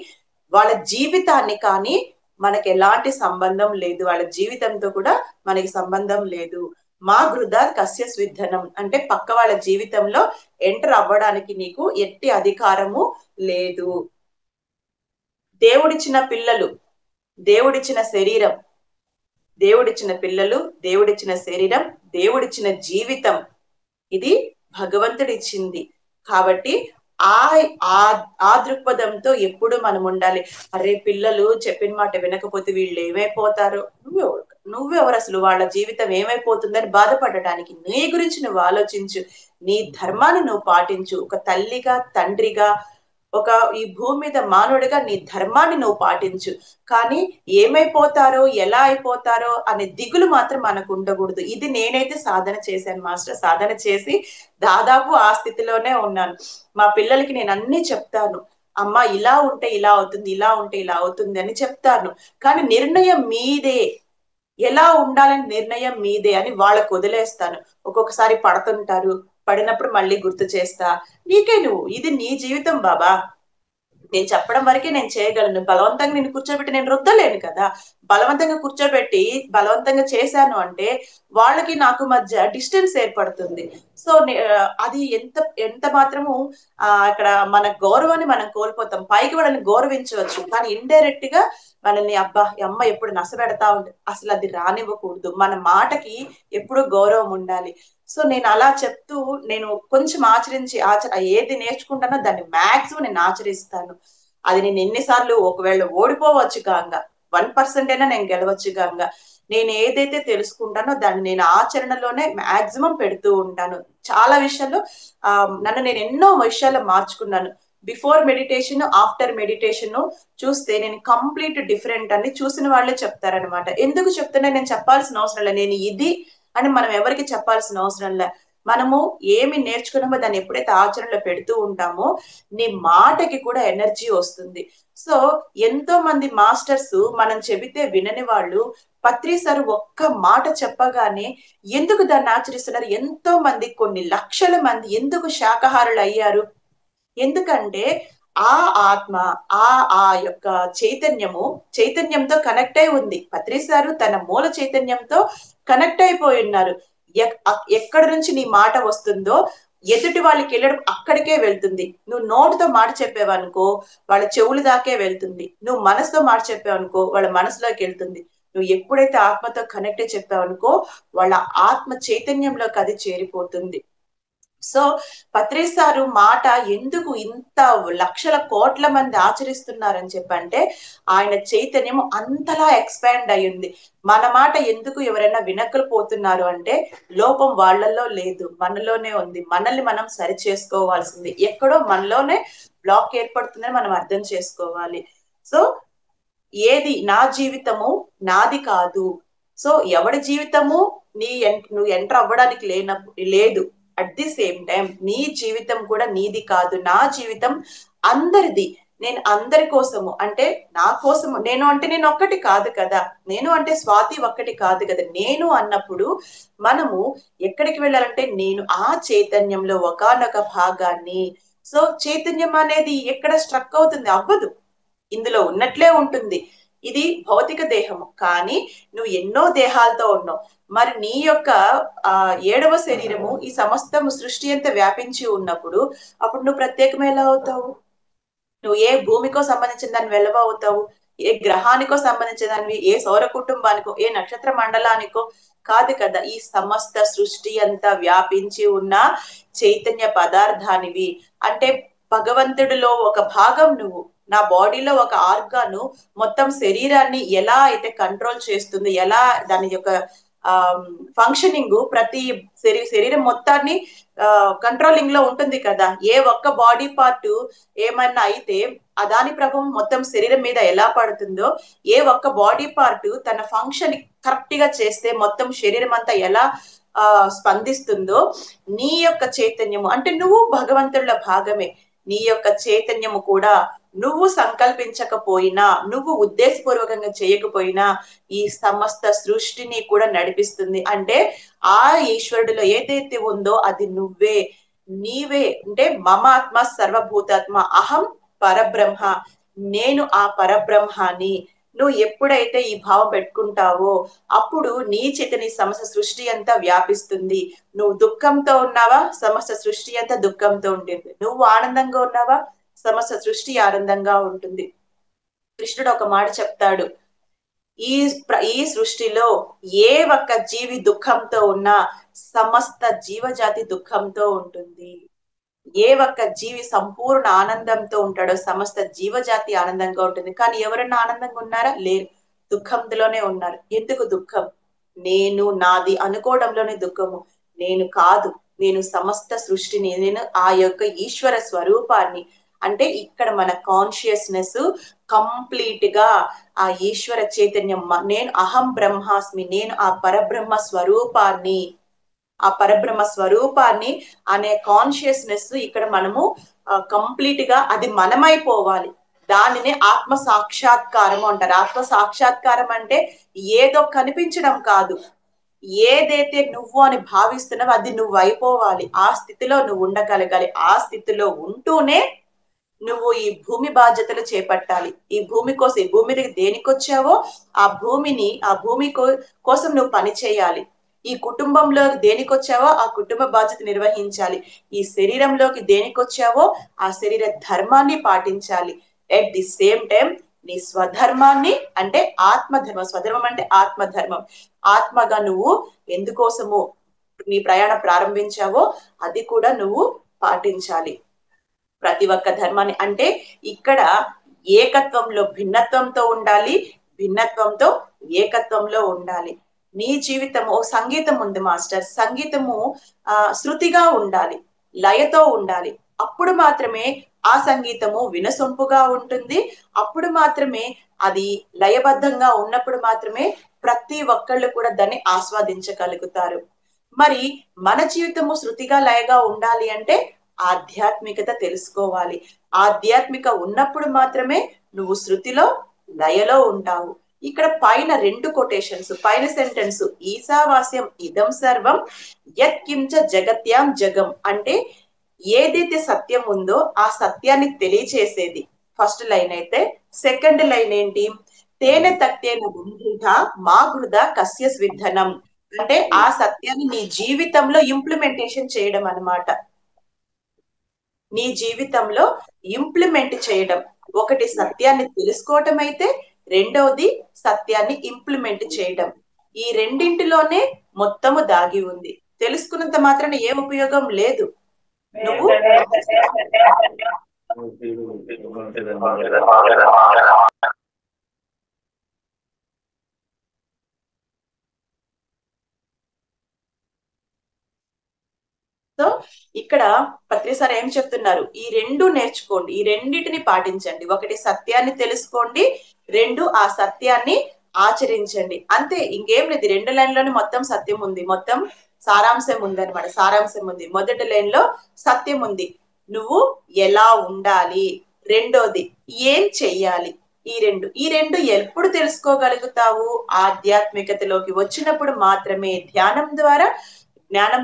వాళ్ళ జీవితాన్ని కానీ మనకి ఎలాంటి సంబంధం లేదు. వాళ్ళ జీవితంతో కూడా మనకి సంబంధం లేదు. మా గృహ కస్య స్విద్ధనం అంటే పక్క వాళ్ళ జీవితంలో ఎంటర్ అవ్వడానికి నీకు ఎట్టి అధికారము లేదు. దేవుడిచ్చిన పిల్లలు, దేవుడిచ్చిన శరీరం, దేవుడిచ్చిన పిల్లలు, దేవుడిచ్చిన శరీరం, దేవుడిచ్చిన జీవితం ఇది భగవంతుడిచ్చింది. కాబట్టి ఆ ఆ దృక్పథంతో ఎప్పుడు మనం ఉండాలి. అరే పిల్లలు చెప్పిన మాట వినకపోతే వీళ్ళు ఏమైపోతారు, నువ్వెవరు అసలు వాళ్ళ జీవితం ఏమైపోతుందని బాధపడటానికి? నీ గురించి నువ్వు ఆలోచించు, నీ ధర్మాన్ని నువ్వు పాటించు. ఒక తల్లిగా, తండ్రిగా, ఒక ఈ భూమి మీద మానవుడిగా నీ ధర్మాన్ని నువ్వు పాటించు. కానీ ఏమైపోతారో, ఎలా అయిపోతారో అనే దిగులు మాత్రం మనకు ఉండకూడదు. ఇది నేనైతే సాధన చేశాను మాస్టర్. సాధన చేసి దాదాపు ఆ స్థితిలోనే ఉన్నాను. మా పిల్లలకి నేను అన్ని చెప్తాను. అమ్మ ఇలా ఉంటే ఇలా అవుతుంది, ఇలా ఉంటే ఇలా అవుతుంది అని చెప్తాను. కానీ నిర్ణయం మీదే, ఎలా ఉండాలని నిర్ణయం మీదే అని వాళ్ళకు వదిలేస్తాను. ఒక్కొక్కసారి పడుతుంటారు, పడినప్పుడు మళ్ళీ గుర్తు చేస్తా. ఇది నీ జీవితం బాబా, నేను చెప్పడం వరకే నేను చేయగలను. బలవంతంగా నేను కూర్చోబెట్టి నేను రుద్దలేను కదా. బలవంతంగా కూర్చోబెట్టి బలవంతంగా చేశాను అంటే వాళ్ళకి నాకు మధ్య డిస్టెన్స్ ఏర్పడుతుంది. సో అది ఎంత ఎంత మాత్రము అక్కడ మన గౌరవాన్ని మనం కోల్పోతాం. పైకి వాళ్ళని గౌరవించవచ్చు, కానీ ఇండైరెక్ట్ గా మనల్ని అబ్బా అమ్మ ఎప్పుడు నసపెడతా ఉంటుంది, అసలు అది రానివ్వకూడదు. మన మాటకి ఎప్పుడు గౌరవం ఉండాలి. సో నేను అలా చెప్తూ నేను కొంచెం ఏది నేర్చుకుంటానో దాన్ని మాక్సిమం నేను ఆచరిస్తాను. అది నేను ఎన్నిసార్లు ఒకవేళ ఓడిపోవచ్చు కాగా 1% అయినా నేను గెలవచ్చు కాగా, నేను ఏదైతే తెలుసుకుంటానో దాన్ని నేను ఆచరణలోనే మాక్సిమం పెడుతూ ఉంటాను. చాలా విషయాల్లో నన్ను నేను ఎన్నో విషయాలు మార్చుకున్నాను. బిఫోర్ మెడిటేషన్, ఆఫ్టర్ మెడిటేషన్ చూస్తే నేను కంప్లీట్ డిఫరెంట్ అని చూసిన వాళ్ళే చెప్తారనమాట. ఎందుకు చెప్తున్నా నేను చెప్పాల్సిన అవసరం లేదు. నేను ఇది అని మనం ఎవరికి చెప్పాల్సిన అవసరం లే. మనము ఏమి నేర్చుకున్నామో దాన్ని ఎప్పుడైతే ఆచరణలో పెడుతూ ఉంటామో నీ మాటకి కూడా ఎనర్జీ వస్తుంది. సో ఎంతో మంది మాస్టర్స్ మనం చెబితే వినని వాళ్ళు పత్రి సార్ ఒక్క మాట చెప్పగానే ఎందుకు దాన్ని ఆచరిస్తున్నారు? ఎంతో మంది, కొన్ని లక్షల మంది ఎందుకు శాకాహారులు అయ్యారు? ఎందుకంటే ఆ ఆత్మ, ఆ యొక్క చైతన్యంతో కనెక్ట్ అయి ఉంది. పత్రి సారు తన మూల చైతన్యంతో కనెక్ట్ అయిపోయి ఉన్నారు. ఎక్కడి నుంచి నీ మాట వస్తుందో ఎదుటి వాళ్ళకి వెళ్ళడం అక్కడికే వెళ్తుంది. నువ్వు నోటితో మాట చెప్పావనుకో వాళ్ళ చెవులు దాకే వెళ్తుంది. నువ్వు మనసుతో మాట చెప్పావనుకో వాళ్ళ మనసులోకి వెళ్తుంది. నువ్వు ఎప్పుడైతే ఆత్మతో కనెక్ట్ చెప్పావు అనుకో, వాళ్ళ ఆత్మ చైతన్యంలోకి అది చేరిపోతుంది. సో పత్రిసారు మాట ఎందుకు ఇంత లక్షల కోట్ల మంది ఆచరిస్తున్నారని చెప్పంటే, ఆయన చైతన్యం అంతలా ఎక్స్పాండ్ అయ్యింది. మన మాట ఎందుకు ఎవరైనా వినకపోతున్నారు అంటే, లోపం వాళ్ళల్లో లేదు, మనలోనే ఉంది. మనల్ని మనం సరి చేసుకోవాల్సింది, ఎక్కడో మనలోనే బ్లాక్ ఏర్పడుతుందని మనం అర్థం చేసుకోవాలి. సో ఏది నా జీవితము నాది కాదు. సో ఎవడి జీవితము నువ్వు ఎంటర్ అవ్వడానికి లేదు. అట్ ది సేమ్ టైం నీ జీవితం కూడా నీది కాదు, నా జీవితం అందరిది. నేను అందరి కోసము, అంటే నా కోసము, నేను అంటే నేను ఒక్కటి కాదు కదా, నేను అంటే స్వాతి ఒక్కటి కాదు కదా. నేను అన్నప్పుడు మనము ఎక్కడికి వెళ్ళాలంటే, నేను ఆ చైతన్యంలో ఒకానొక భాగాన్ని. సో చైతన్యం అనేది ఎక్కడ స్ట్రక్ అవుతుంది? అవ్వదు, ఇందులో ఉన్నట్లే ఉంటుంది. ఇది భౌతిక దేహము, కానీ నువ్వు ఎన్నో దేహాలతో ఉన్నావు. మరి నీ యొక్క ఏడవ శరీరము ఈ సమస్తం సృష్టి అంతా వ్యాపించి ఉన్నప్పుడు, అప్పుడు నువ్వు ప్రత్యేకం ఎలా అవుతావు? నువ్వు ఏ భూమికో సంబంధించిన దాన్ని వెళ్ళవవుతావు, ఏ గ్రహానికో సంబంధించిన దానివి, ఏ సౌర కుటుంబానికో, ఏ నక్షత్ర మండలానికో కాదు కదా. ఈ సమస్త సృష్టి అంతా వ్యాపించి ఉన్న చైతన్య పదార్థానివి. అంటే భగవంతుడిలో ఒక భాగం నువ్వు. నా బాడీలో ఒక ఆర్గాను మొత్తం శరీరాన్ని ఎలా అయితే కంట్రోల్ చేస్తుంది, ఎలా దాని యొక్క ఫంక్షనింగ్ ప్రతి శరీరం మొత్తాన్ని కంట్రోలింగ్ లో ఉంటుంది కదా. ఏ ఒక్క బాడీ పార్ట్ ఏమన్నా అయితే దాని ప్రభావం మొత్తం శరీరం మీద ఎలా పడుతుందో, ఏ ఒక్క బాడీ పార్ట్ తన ఫంక్షన్ కరెక్ట్ గా చేస్తే మొత్తం శరీరం అంతా ఎలా స్పందిస్తుందో, నీ యొక్క చైతన్యము అంటే నువ్వు భగవంతుల భాగమే. నీ యొక్క చైతన్యము కూడా నువ్వు సంకల్పించకపోయినా, నువ్వు ఉద్దేశపూర్వకంగా చేయకపోయినా ఈ సమస్త సృష్టిని కూడా నడిపిస్తుంది. అంటే ఆ ఈశ్వరుడిలో ఏదైతే ఉందో అది నువ్వే, నీవే. అంటే మమాత్మ సర్వభూతాత్మ అహం పరబ్రహ్మ, నేను ఆ పరబ్రహ్మాని. నువ్వు ఎప్పుడైతే ఈ భావం పెట్టుకుంటావో అప్పుడు నీ చేతని సమస్త సృష్టి అంతా వ్యాపిస్తుంది. నువ్వు దుఃఖంతో ఉన్నావా, సమస్త సృష్టి అంతా దుఃఖంతో ఉంటుంది. నువ్వు ఆనందంగా ఉన్నావా, సమస్త సృష్టి ఆనందంగా ఉంటుంది. కృష్ణుడు ఒక మాట చెప్తాడు, ఈ సృష్టిలో ఏ ఒక్క జీవి దుఃఖంతో ఉన్నా సమస్త జీవజాతి దుఃఖంతో ఉంటుంది. ఏ ఒక్క జీవి సంపూర్ణ ఆనందంతో ఉంటాడో సమస్త జీవజాతి ఆనందంగా ఉంటుంది. కానీ ఎవరన్నా ఆనందంగా ఉన్నారా? లేరు, దుఃఖంలోనే ఉన్నారు. ఎందుకు దుఃఖం? నేను నాది అనుకోవడంలోనే దుఃఖము. నేను కాదు, నేను సమస్త సృష్టిని, నేను ఆ యొక్క ఈశ్వర స్వరూపాన్ని. అంటే ఇక్కడ మన కాన్షియస్నెస్ కంప్లీట్ గా ఆ ఈశ్వర చైతన్యం, నేను అహం బ్రహ్మాస్మి, నేను ఆ పరబ్రహ్మ స్వరూపాన్ని, ఆ పరబ్రహ్మ స్వరూపాన్ని అనే కాన్షియస్నెస్ ఇక్కడ మనము కంప్లీట్ గా అది మనమైపోవాలి. దానిని ఆత్మ సాక్షాత్కారం అంటారు. ఆత్మ సాక్షాత్కారం అంటే ఏదో కనిపించడం కాదు, ఏదైతే నువ్వు అని భావిస్తున్నావో అది నువ్వు అయిపోవాలి. ఆ స్థితిలో నువ్వు ఉండగలగాలి. ఆ స్థితిలో ఉంటూనే నువ్వు ఈ భూమి బాధ్యతలు చేపట్టాలి. ఈ భూమి కోసం, ఈ భూమి దగ్గర దేనికొచ్చావో ఆ భూమి కోసం నువ్వు పని చేయాలి. ఈ కుటుంబంలో దేనికొచ్చావో ఆ కుటుంబ బాధ్యత నిర్వహించాలి. ఈ శరీరంలోకి దేనికొచ్చావో ఆ శరీర ధర్మాన్ని పాటించాలి. ఎట్ ది సేమ్ టైం నీ స్వధర్మాన్ని, అంటే ఆత్మధర్మం, స్వధర్మం అంటే ఆత్మధర్మం, ఆత్మగా నువ్వు ఎందుకోసము నీ ప్రయాణం ప్రారంభించావో అది కూడా నువ్వు పాటించాలి. ప్రతి ఒక్క ధర్మాన్ని, అంటే ఇక్కడ ఏకత్వంలో భిన్నత్వంతో ఉండాలి, భిన్నత్వంతో ఏకత్వంలో ఉండాలి. నీ జీవితము సంగీతం ఉంది మాస్టర్, సంగీతము శృతిగా ఉండాలి, లయతో ఉండాలి. అప్పుడు మాత్రమే ఆ సంగీతము వినసొంపుగా ఉంటుంది. అప్పుడు మాత్రమే అది లయబద్ధంగా ఉన్నప్పుడు మాత్రమే ప్రతి ఒక్కళ్ళు కూడా దాన్ని ఆస్వాదించగలుగుతారు. మరి మన జీవితము శృతిగా లయగా ఉండాలి అంటే ఆధ్యాత్మికత తెలుసుకోవాలి. ఆధ్యాత్మిక ఉన్నప్పుడు మాత్రమే నువ్వు శృతిలో లయలో ఉంటావు. ఇక్కడ పైన రెండు కొటేషన్స్, పైన సెంటెన్స్ ఈశావాస్యం ఇదం సర్వం యత్ కించ జగత్యాం జగం, అంటే ఏదైతే సత్యం ఉందో ఆ సత్యాన్ని తెలియచేసేది ఫస్ట్ లైన్ అయితే. సెకండ్ లైన్ ఏంటి? తేనె తక్తేన బుద్ధిధ మా గృధ కస్య స్విద్ధనం, అంటే ఆ సత్యాన్ని నీ జీవితంలో ఇంప్లిమెంటేషన్ చేయడం అన్నమాట. నీ జీవితంలో ఇంప్లిమెంట్ చేయడం. ఒకటి సత్యాన్ని తెలుసుకోవటం అయితే, రెండవది సత్యాన్ని ఇంప్లిమెంట్ చేయడం. ఈ రెండింటిలోనే మొత్తము దాగి ఉంది. తెలుసుకున్నంత మాత్రాన ఏ ఉపయోగం లేదు. నువ్వు సో ఇక్కడ పత్రి సార్ ఏం చెప్తున్నారు, ఈ రెండు నేర్చుకోండి, ఈ రెండింటిని పాటించండి. ఒకటి సత్యాన్ని తెలుసుకోండి, రెండు ఆ సత్యాన్ని ఆచరించండి. అంతే, ఇంకేం లేదు. రెండు లైన్లోనే మొత్తం సత్యం ఉంది, మొత్తం సారాంశం ఉంది అనమాట. సారాంశం ఉంది. మొదటి లైన్ లో సత్యం ఉంది, నువ్వు ఎలా ఉండాలి, రెండోది ఏం చెయ్యాలి. ఈ రెండు ఎప్పుడు తెలుసుకోగలుగుతావు? ఆధ్యాత్మికతలోకి వచ్చినప్పుడు మాత్రమే, జ్ఞానం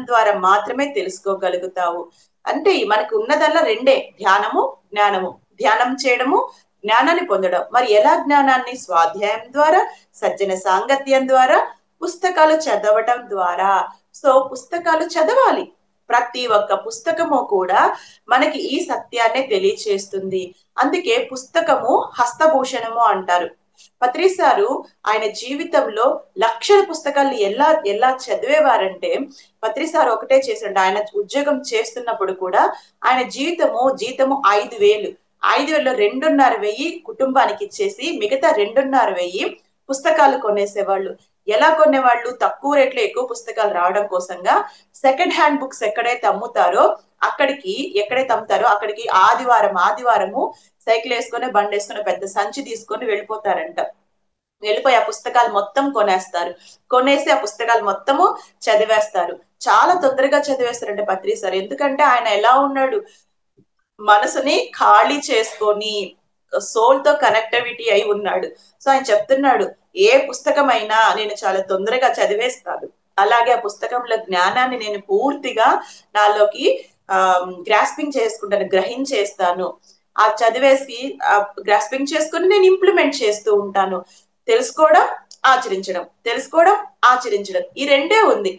ద్వారా మాత్రమే తెలుసుకోగలుగుతావు. అంటే మనకు ఉన్నదల్లా రెండే, ధ్యానము, జ్ఞానము. ధ్యానం చేయడము, జ్ఞానాన్ని పొందడం. మరి ఎలా జ్ఞానాన్ని? స్వాధ్యాయం ద్వారా, సజ్జన సాంగత్యం ద్వారా, పుస్తకాలు చదవటం ద్వారా. సో పుస్తకాలు చదవాలి. ప్రతి ఒక్క పుస్తకము కూడా మనకి ఈ సత్యాన్ని తెలియచేస్తుంది. అందుకే పుస్తకము హస్తభూషణము అంటారు. పత్రి సారు ఆయన జీవితంలో లక్షల పుస్తకాలు ఎలా చదివేవారంటే, పత్రి సారు ఒకటే చేసిండు. ఆయన ఉద్యోగం చేస్తున్నప్పుడు కూడా ఆయన జీతము 5,000. 5,000లో 2,500 కుటుంబానికి ఇచ్చేసి మిగతా 2,500 పుస్తకాలు కొనేసేవాళ్ళు. ఎలా కొనేవాళ్ళు? తక్కువ రేట్లో ఎక్కువ పుస్తకాలు రావడం కోసంగా సెకండ్ హ్యాండ్ బుక్స్ ఎక్కడైతే అమ్ముతారో అక్కడికి ఆదివారము సైకిల్ వేసుకొని, బండి వేసుకొని, పెద్ద సంచి తీసుకొని వెళ్ళిపోతారంట. వెళ్ళిపోయి ఆ పుస్తకాలు మొత్తం కొనేసి ఆ పుస్తకాలు మొత్తము చదివేస్తారు. చాలా తొందరగా చదివేస్తారంటే పత్రి సార్. ఎందుకంటే ఆయన ఎలా ఉన్నాడు, మనసుని ఖాళీ చేసుకొని సోల్ తో కనెక్టివిటీ అయి ఉన్నాడు. సో ఆయన చెప్తున్నాడు, ఏ పుస్తకమైనా నేను చాలా తొందరగా చదివేస్తాను. అలాగే ఆ పుస్తకంలో జ్ఞానాన్ని నేను పూర్తిగా నాలోకి గ్రాస్పింగ్ చేసుకుంటాను, గ్రహించేస్తాను. ఆ చదివేసి గ్రాస్పింగ్ చేసుకుని నేను ఇంప్లిమెంట్ చేస్తూ ఉంటాను. తెలుసుకోవడం, ఆచరించడం ఈ రెండే ఉంది.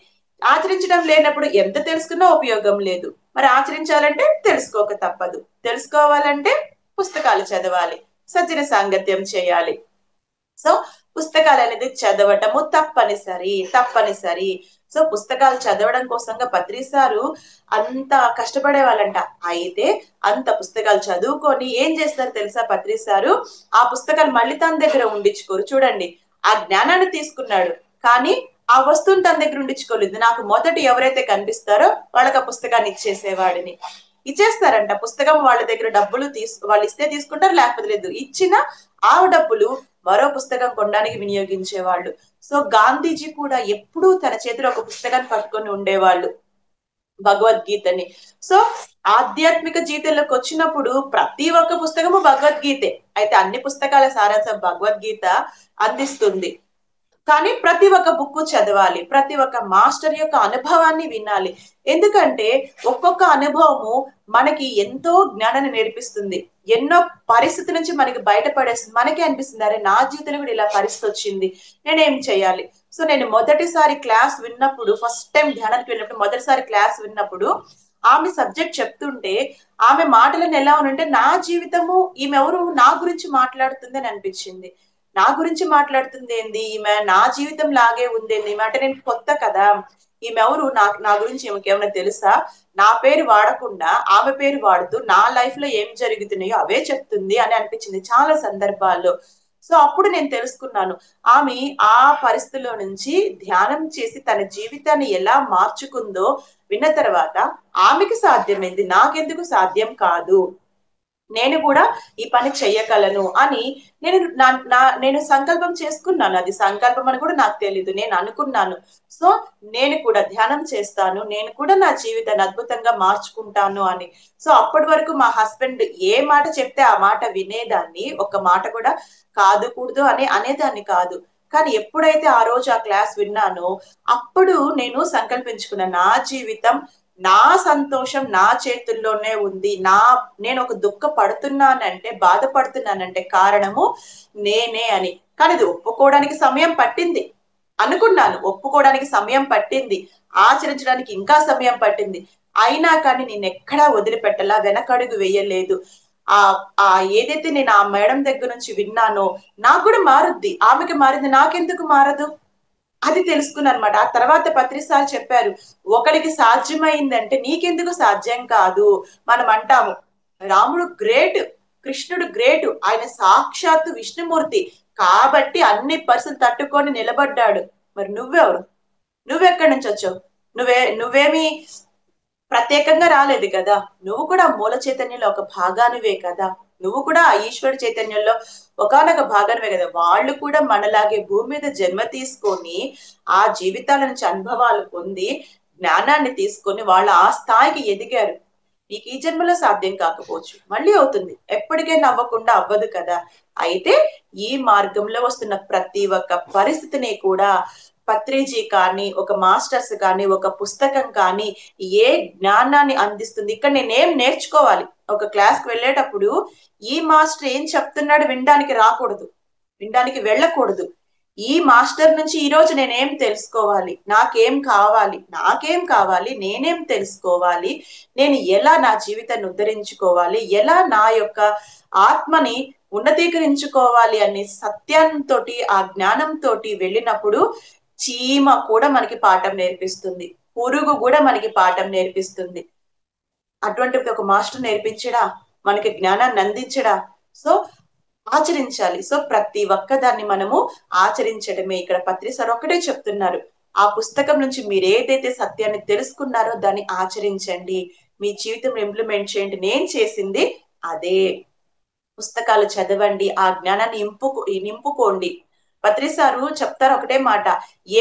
ఆచరించడం లేనప్పుడు ఎంత తెలుసుకున్నా ఉపయోగం లేదు. మరి ఆచరించాలంటే తెలుసుకోక తప్పదు. తెలుసుకోవాలంటే పుస్తకాలు చదవాలి, సజ్జన సాంగత్యం చేయాలి. సో పుస్తకాలు అనేది చదవటము తప్పనిసరి. సో పుస్తకాలు చదవడం కోసంగా పత్రి సారు అంత కష్టపడే వాళ్ళంట. అయితే అంత పుస్తకాలు చదువుకొని ఏం చేస్తారు తెలుసా పత్రి సారు? ఆ పుస్తకాలు మళ్ళీ తన దగ్గర ఉండించుకోరు. చూడండి, ఆ జ్ఞానాన్ని తీసుకున్నాడు, కానీ ఆ వస్తువుని తన దగ్గర ఉండించుకోలేదు. నాకు మొదటి ఎవరైతే కనిపిస్తారో వాళ్ళకి ఆ పుస్తకాన్ని ఇచ్చేస్తారంట. పుస్తకం వాళ్ళ దగ్గర వాళ్ళు ఇస్తే తీసుకుంటారు, లేకపోతే లేదు. ఇచ్చిన ఆ డబ్బులు మరో పుస్తకం కొనడానికి వినియోగించేవాళ్ళు. సో గాంధీజీ కూడా ఎప్పుడూ తన చేతిలో ఒక పుస్తకాన్ని పట్టుకొని ఉండేవాళ్ళు, భగవద్గీతని. సో ఆధ్యాత్మిక జీవితంలోకి వచ్చినప్పుడు ప్రతి ఒక్క పుస్తకము భగవద్గీతే. అయితే అన్ని పుస్తకాల సారాంశం భగవద్గీత అందిస్తుంది. కానీ ప్రతి ఒక్క బుక్ చదవాలి, ప్రతి ఒక్క మాస్టర్ యొక్క అనుభవాన్ని వినాలి. ఎందుకంటే ఒక్కొక్క అనుభవము మనకి ఎంతో జ్ఞానాన్ని నేర్పిస్తుంది. ఎన్నో పరిస్థితి నుంచి మనకి బయటపడేస్తుంది. మనకే అనిపిస్తుంది, అరే నా జీవితంలో కూడా ఇలా పరిస్థితి వచ్చింది, నేనేం చేయాలి. సో నేను మొదటిసారి క్లాస్ విన్నప్పుడు, ఫస్ట్ టైం ధ్యానానికి వెళ్ళినప్పుడు, మొదటిసారి క్లాస్ విన్నప్పుడు ఆమె సబ్జెక్ట్ చెప్తుంటే ఆమె మాటలను ఎలా ఉంటే, నా జీవితము ఈమె ఎవరు నా గురించి మాట్లాడుతుంది అని అనిపించింది. నా గురించి మాట్లాడుతుంది ఏంది ఈమె, నా జీవితం లాగే ఉంది ఈమె అంటే, నేను కొత్త కదా, ఈమె ఎవరు, నా గురించి ఈమెకి ఏమైనా తెలుసా? నా పేరు వాడకుండా ఆమె పేరు వాడుతూ నా లైఫ్ లో ఏం జరుగుతున్నాయో అవే చెప్తుంది అని అనిపించింది చాలా సందర్భాల్లో. సో అప్పుడు నేను తెలుసుకున్నాను, ఆమె ఆ పరిస్థితిలో నుంచి ధ్యానం చేసి తన జీవితాన్ని ఎలా మార్చుకుందో విన్న తర్వాత ఆమెకి సాధ్యమైంది, నాకెందుకు సాధ్యం కాదు, నేను కూడా ఈ పని చెయ్యగలను అని నేను సంకల్పం చేసుకున్నాను. అది సంకల్పం అని కూడా నాకు తెలీదు, నేను అనుకున్నాను. సో నేను కూడా ధ్యానం చేస్తాను, నేను కూడా నా జీవితాన్ని అద్భుతంగా మార్చుకుంటాను అని. సో అప్పటి వరకు మా హస్బెండ్ ఏ మాట చెప్తే ఆ మాట వినేదాన్ని, ఒక మాట కూడా కాదు కూడదు అనేదాన్ని కాదు. కానీ ఎప్పుడైతే ఆ రోజు ఆ క్లాస్ విన్నానో అప్పుడు నేను సంకల్పించుకున్నా, నా జీవితం, నా సంతోషం నా చేతుల్లోనే ఉంది. నేను ఒక దుఃఖపడుతున్నానంటే, బాధపడుతున్నానంటే కారణము నేనే అని. కానీ అది ఒప్పుకోవడానికి సమయం పట్టింది. ఒప్పుకోవడానికి సమయం పట్టింది, ఆచరించడానికి ఇంకా సమయం పట్టింది. అయినా కానీ నేను ఎక్కడా వదిలిపెట్టలా, వెనకడుగు వేయలేదు. ఆ ఆ ఏదైతే నేను ఆ మేడం దగ్గర నుంచి విన్నానో నాకు కూడా మారుద్ది, ఆమెకి మారింది, నాకెందుకు మారదు? అది తెలుసుకున్నా అనమాట. ఆ తర్వాత పత్రిసారి చెప్పారు, ఒకరికి సాధ్యమైందంటే నీకెందుకు సాధ్యం కాదు? మనం అంటాము రాముడు గ్రేట్, కృష్ణుడు గ్రేట్, ఆయన సాక్షాత్తు విష్ణుమూర్తి కాబట్టి అన్ని పరిస్థితులు తట్టుకొని నిలబడ్డాడు. మరి నువ్వెవరు? నువ్వెక్కడి నుంచి వచ్చావు? నువ్వేమి ప్రత్యేకంగా రాలేదు కదా, నువ్వు కూడా మూల చైతన్యంలో ఒక భాగానివే కదా, నువ్వు కూడా ఆ ఈశ్వర చైతన్యంలో ఒకానొక భాగానివే కదా. వాళ్ళు కూడా మనలాగే భూమి మీద జన్మ తీసుకొని ఆ జీవితాల నుంచి అనుభవాలు పొంది జ్ఞానాన్ని తీసుకొని వాళ్ళు ఆ స్థాయికి ఎదిగారు. నీకు ఈ జన్మలో సాధ్యం కాకపోవచ్చు, మళ్ళీ అవుతుంది, ఎప్పటికైనా అవ్వకుండా అవ్వదు కదా. అయితే ఈ మార్గంలో వస్తున్న ప్రతి ఒక్క పరిస్థితిని కూడా పత్రిజీ కానీ, ఒక మాస్టర్స్ కానీ, ఒక పుస్తకం కానీ ఏ జ్ఞానాన్ని అందిస్తుంది. ఇక్కడ నేనేం నేర్చుకోవాలి? ఒక క్లాస్ కి వెళ్ళేటప్పుడు ఈ మాస్టర్ ఏం చెప్తున్నాడు వినడానికి రాకూడదు, వినడానికి వెళ్ళకూడదు. ఈ మాస్టర్ నుంచి ఈ రోజు నేనేం తెలుసుకోవాలి, నాకేం కావాలి, నేనేం తెలుసుకోవాలి, నేను ఎలా నా జీవితాన్ని ఉద్ధరించుకోవాలి, ఎలా నా యొక్క ఆత్మని ఉన్నతీకరించుకోవాలి అనే సత్యంతో, ఆ జ్ఞానంతో వెళ్ళినప్పుడు చీమ కూడా మనకి పాఠం నేర్పిస్తుంది, పురుగు కూడా మనకి పాఠం నేర్పిస్తుంది. అటువంటిది ఒక మాస్టర్ నేర్పించడా, మనకి జ్ఞానాన్ని అందించడా? సో ఆచరించాలి. సో ప్రతి ఒక్క దాన్ని మనము ఆచరించడమే. ఇక్కడ పత్రి సార్ ఒకటే చెప్తున్నారు, ఆ పుస్తకం నుంచి మీరు ఏదైతే సత్యాన్ని తెలుసుకున్నారో దాన్ని ఆచరించండి, మీ జీవితంలో ఇంప్లిమెంట్ చేయండి. నేను చేసింది అదే. పుస్తకాలు చదవండి, ఆ జ్ఞానాన్ని నింపుకోండి. పత్రి సారు చెప్తారు ఒకటే మాట,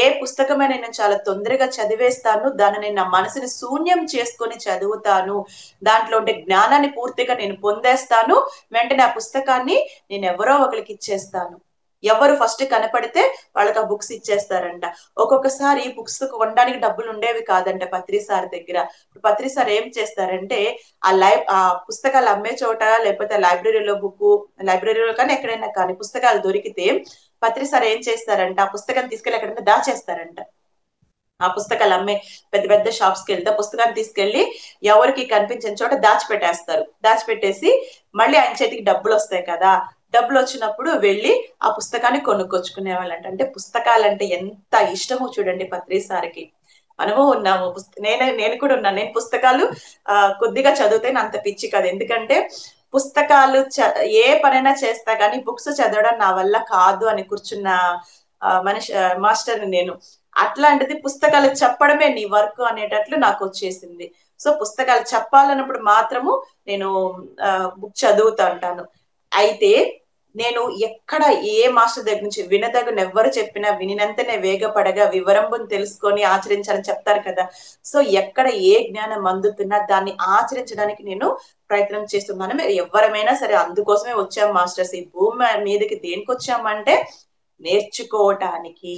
ఏ పుస్తకమైనా నేను చాలా తొందరగా చదివేస్తాను, దాన్ని నేను నా మనసుని శూన్యం చేసుకొని చదువుతాను, దాంట్లో ఉండే జ్ఞానాన్ని పూర్తిగా నేను పొందేస్తాను, వెంటనే ఆ పుస్తకాన్ని నేను ఎవరో ఒకరికి ఇచ్చేస్తాను. ఎవరు ఫస్ట్ కనపడితే వాళ్ళకి ఆ బుక్స్ ఇచ్చేస్తారంట. ఒక్కొక్కసారి బుక్స్ కొనడానికి డబ్బులు ఉండేవి కాదంట పత్రి సార్ దగ్గర. పత్రి సార్ ఏం చేస్తారంటే ఆ పుస్తకాలు అమ్మే చోట, లేకపోతే లైబ్రరీలో కానీ ఎక్కడైనా కానీ పుస్తకాలు దొరికితే పత్రి సార్ ఏం చేస్తారంట, ఆ పుస్తకాన్ని తీసుకెళ్లి ఎక్కడైనా దాచేస్తారంట. ఆ పుస్తకాలు అమ్మే పెద్ద పెద్ద షాప్స్ కి వెళ్తే పుస్తకాన్ని తీసుకెళ్లి ఎవరికి కనిపించిన చోట దాచిపెట్టేస్తారు. దాచిపెట్టేసి మళ్ళీ ఆయన చేతికి డబ్బులు వస్తాయి కదా, డబ్బులు వచ్చినప్పుడు వెళ్ళి ఆ పుస్తకాన్ని కొనుక్కొచ్చుకునే వాళ్ళంట. అంటే పుస్తకాలంటే ఎంత ఇష్టమో చూడండి పత్రి సార్కి. మనము ఉన్నాము, నేను కూడా ఉన్నాను. నేను పుస్తకాలు కొద్దిగా చదివితే అంత పిచ్చి కాదు, ఎందుకంటే పుస్తకాలు ఏ పనైనా చేస్తా కానీ బుక్స్ చదవడం నా వల్ల కాదు అని కూర్చున్న మాస్టర్ నేను. అట్లాంటిది పుస్తకాలు చెప్పడమే నీ వర్క్ అనేటట్లు నాకు వచ్చేసింది. సో పుస్తకాలు చెప్పాలన్నప్పుడు మాత్రము నేను బుక్ చదువుతా ఉంటాను. అయితే నేను ఎక్కడ ఏ మాస్టర్ దగ్గర నుంచి వినదగున ఎవ్వరు చెప్పినా వినినంతనే వేగపడగా వివరంబుని తెలుసుకొని ఆచరించాలని చెప్తారు కదా. సో ఎక్కడ ఏ జ్ఞానం అందుతున్నా దాన్ని ఆచరించడానికి నేను ప్రయత్నం చేస్తున్నాను. మనం ఎవరమైనా సరే అందుకోసమే వచ్చాం మాస్టర్స్, ఈ భూమి మీదకి దేనికి వచ్చామంటే నేర్చుకోవటానికి,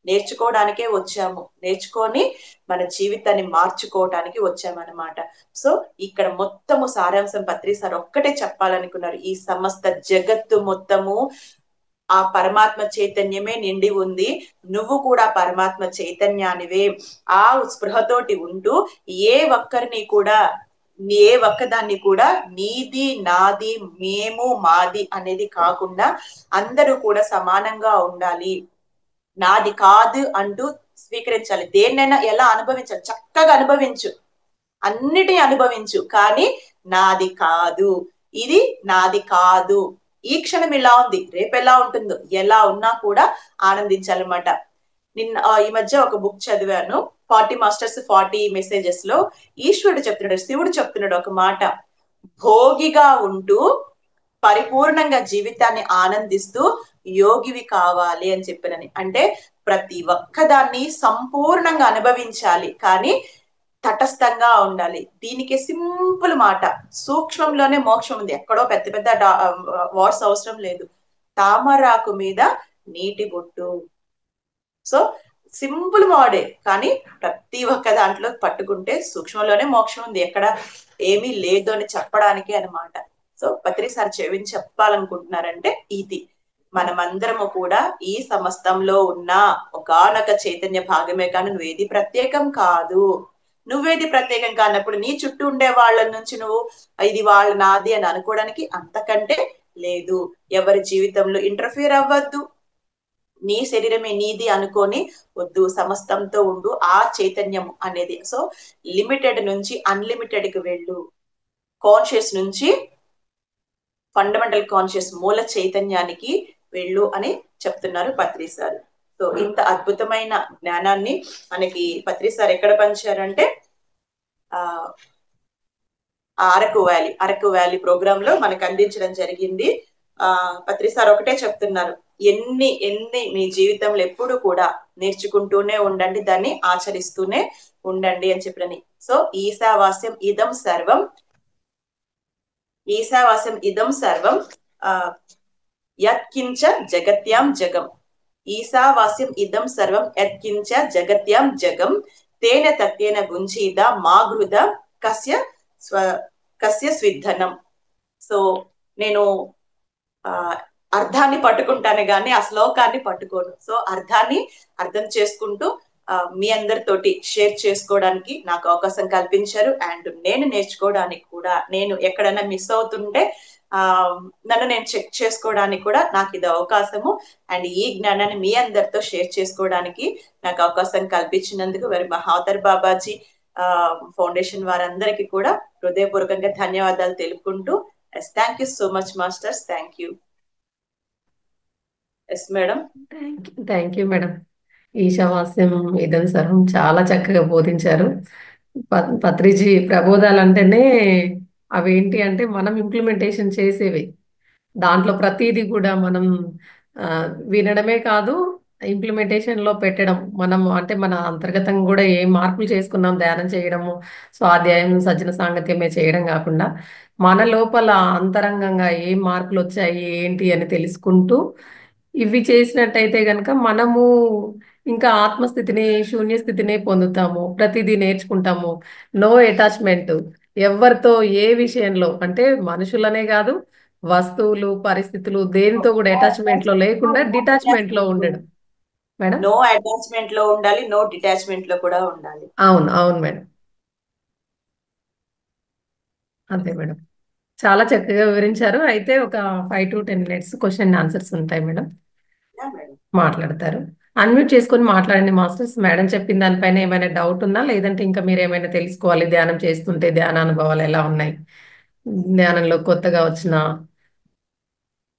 నేర్చుకోవడానికే వచ్చాము, నేర్చుకొని మన జీవితాన్ని మార్చుకోవటానికి వచ్చామన్నమాట. సో ఇక్కడ మొత్తము సారాంశం పత్రి సార్ ఒక్కటే చెప్పాలనుకున్నారు, ఈ సమస్త జగత్తు మొత్తము ఆ పరమాత్మ చైతన్యమే నిండి ఉంది, నువ్వు కూడా పరమాత్మ చైతన్యానివే. ఆ స్పృహతోటి ఉంటూ ఏ ఒక్కరిని కూడా, ఏ ఒక్కదాన్ని కూడా నీది నాది మేము మాది అనేది కాకుండా అందరూ కూడా సమానంగా ఉండాలి, నాది కాదు అంటూ స్వీకరించాలి. దేన్నైనా ఎలా అనుభవించాలి, చక్కగా అనుభవించు, అన్నిటిని అనుభవించు, కానీ నాది కాదు, ఇది నాది కాదు, ఈ క్షణం ఇలా ఉంది, రేపు ఎలా ఉంటుందో, ఎలా ఉన్నా కూడా ఆనందించాలన్నమాట. ఈ మధ్య ఒక బుక్ చదివాను, 40 మాస్టర్స్ 40 మెసేజెస్ లో ఈశ్వరుడు చెప్తున్నాడు, శివుడు చెప్తున్నాడు ఒక మాట, భోగిగా ఉంటూ పరిపూర్ణంగా జీవితాన్ని ఆనందిస్తూ యోగివి కావాలి అని చెప్పినని. అంటే ప్రతి ఒక్కదాన్ని సంపూర్ణంగా అనుభవించాలి, కానీ తటస్థంగా ఉండాలి. దీనికి సింపుల్ మాట, సూక్ష్మంలోనే మోక్షం ఉంది, ఎక్కడో పెద్ద పెద్ద వర్డ్స్ అవసరం లేదు. తామరాకు మీద నీటి బొట్టు. సో సింపుల్ వాడే, కానీ ప్రతి ఒక్క దాంట్లో పట్టుకుంటే సూక్ష్మంలోనే మోక్షం ఉంది, ఎక్కడ ఏమీ లేదు అని చెప్పడానికి అనమాట. సో పత్రి సార్ చెప్పాలనుకుంటున్నారంటే ఇది, మనమందరము కూడా ఈ సమస్తంలో ఉన్న ఒకానొక చైతన్య భాగమే, కానీ నువ్వేది ప్రత్యేకం కాదు, నువ్వేది ప్రత్యేకం కానప్పుడు నీ చుట్టూ ఉండే వాళ్ళ నుంచి నువ్వు ఇది వాళ్ళ నాది అని అనుకోవడానికి అంతకంటే లేదు. ఎవరి జీవితంలో ఇంటర్ఫియర్ అవ్వద్దు. నీ శరీరమే నీది అనుకొని వద్దు, సమస్తంతో ఉండు. ఆ చైతన్యం అనేది సో లిమిటెడ్ నుంచి అన్లిమిటెడ్ కి వెళ్ళు. కాన్షియస్ నుంచి ఫండమెంటల్ కాన్షియస్ మూల చైతన్యానికి వెళ్ళు అని చెప్తున్నారు పత్రి సార్. సో ఇంత అద్భుతమైన జ్ఞానాన్ని మనకి పత్రి సార్ ఎక్కడ పంచారంటే ఆ అరకు వ్యాలీ ప్రోగ్రామ్ లో మనకు అందించడం జరిగింది. పత్రి సార్ ఒకటే చెప్తున్నారు, ఎన్ని ఎన్ని మీ జీవితంలో ఎప్పుడు కూడా నేర్చుకుంటూనే ఉండండి, దాన్ని ఆచరిస్తూనే ఉండండి అని చెప్పినని. సో ఈశావాస్యం ఇదం సర్వం యత్కించ జగత్యాం జగం. ఈశావాస్యం ఇదం సర్వం యత్కించ జగత్యాం జగం తేన తత్తేన గుంజీద మాగృద కస్య స్విద్ధనం. సో నేను అర్థాన్ని పట్టుకుంటాను కానీ ఆ శ్లోకాన్ని పట్టుకోను. సో అర్థాన్ని అర్థం చేసుకుంటూ మీ అందరితోటి షేర్ చేసుకోవడానికి నాకు అవకాశం కల్పించారు. అండ్ నేను నేర్చుకోవడానికి కూడా, నేను ఎక్కడైనా మిస్ అవుతుంటే నన్ను నేను చెక్ చేసుకోవడానికి కూడా నాకు ఇది అవకాశము. అండ్ ఈ జ్ఞానాన్ని మీ అందరితో షేర్ చేసుకోవడానికి నాకు అవకాశం కల్పించినందుకు మరి మహావతార్ బాబాజీ ఫౌండేషన్ వారందరికీ కూడా హృదయపూర్వకంగా ధన్యవాదాలు తెలుపుకుంటూ, thank you so much masters, thank you. Yes madam. Thank you madam. ఈశావాస్యం ఇదం సర్వం చాలా చక్కగా బోధించారు. పత్రిజీ ప్రబోధాలు అంటేనే అవేంటి అంటే మనం ఇంప్లిమెంటేషన్ చేసేవి. దాంట్లో ప్రతిదీ కూడా మనం వినడమే కాదు, ఇంప్లిమెంటేషన్లో పెట్టడం. మనం అంటే మన అంతర్గతంగా కూడా ఏం మార్పులు చేసుకున్నాం, ధ్యానం చేయడము, స్వాధ్యాయం, సజ్జన సాంగత్యమే చేయడం కాకుండా మన లోపల అంతరంగంగా ఏం మార్పులు వచ్చాయి ఏంటి అని తెలుసుకుంటూ ఇవి చేసినట్టయితే గనక మనము ఇంకా ఆత్మస్థితిని, శూన్యస్థితిని పొందుతాము. ప్రతిదీ నేర్చుకుంటాము. No attachment. ఎవరితో ఏ విషయంలో అంటే మనుషులనే కాదు, వస్తువులు, పరిస్థితులు దేనితో కూడా అటాచ్మెంట్ లో లేకుండా డిటాచ్మెంట్ లో ఉండడం మేడం. నో అటాచ్మెంట్ లో ఉండాలి, నో డిటాచ్మెంట్ లో కూడా ఉండాలి. అవును అవును మేడం, అంతే మేడం. చాలా చక్కగా వివరించారు. అయితే ఒక 5 to 10 minutes క్వశ్చన్ ఆన్సర్స్ ఉంటాయి మేడం, మాట్లాడతారు. అన్మ్యూట్ చేసుకొని మాట్లాడండి మాస్టర్స్. మేడం చెప్పిన దానిపైన ఏమైనా డౌట్ ఉన్నా, లేదంటే ఇంకా మీరు ఏమైనా తెలుసుకోవాలి, ధ్యానం చేస్తుంటే ధ్యాన అనుభవాలు ఎలా ఉన్నాయి, ధ్యానంలో కొత్తగా వచ్చిన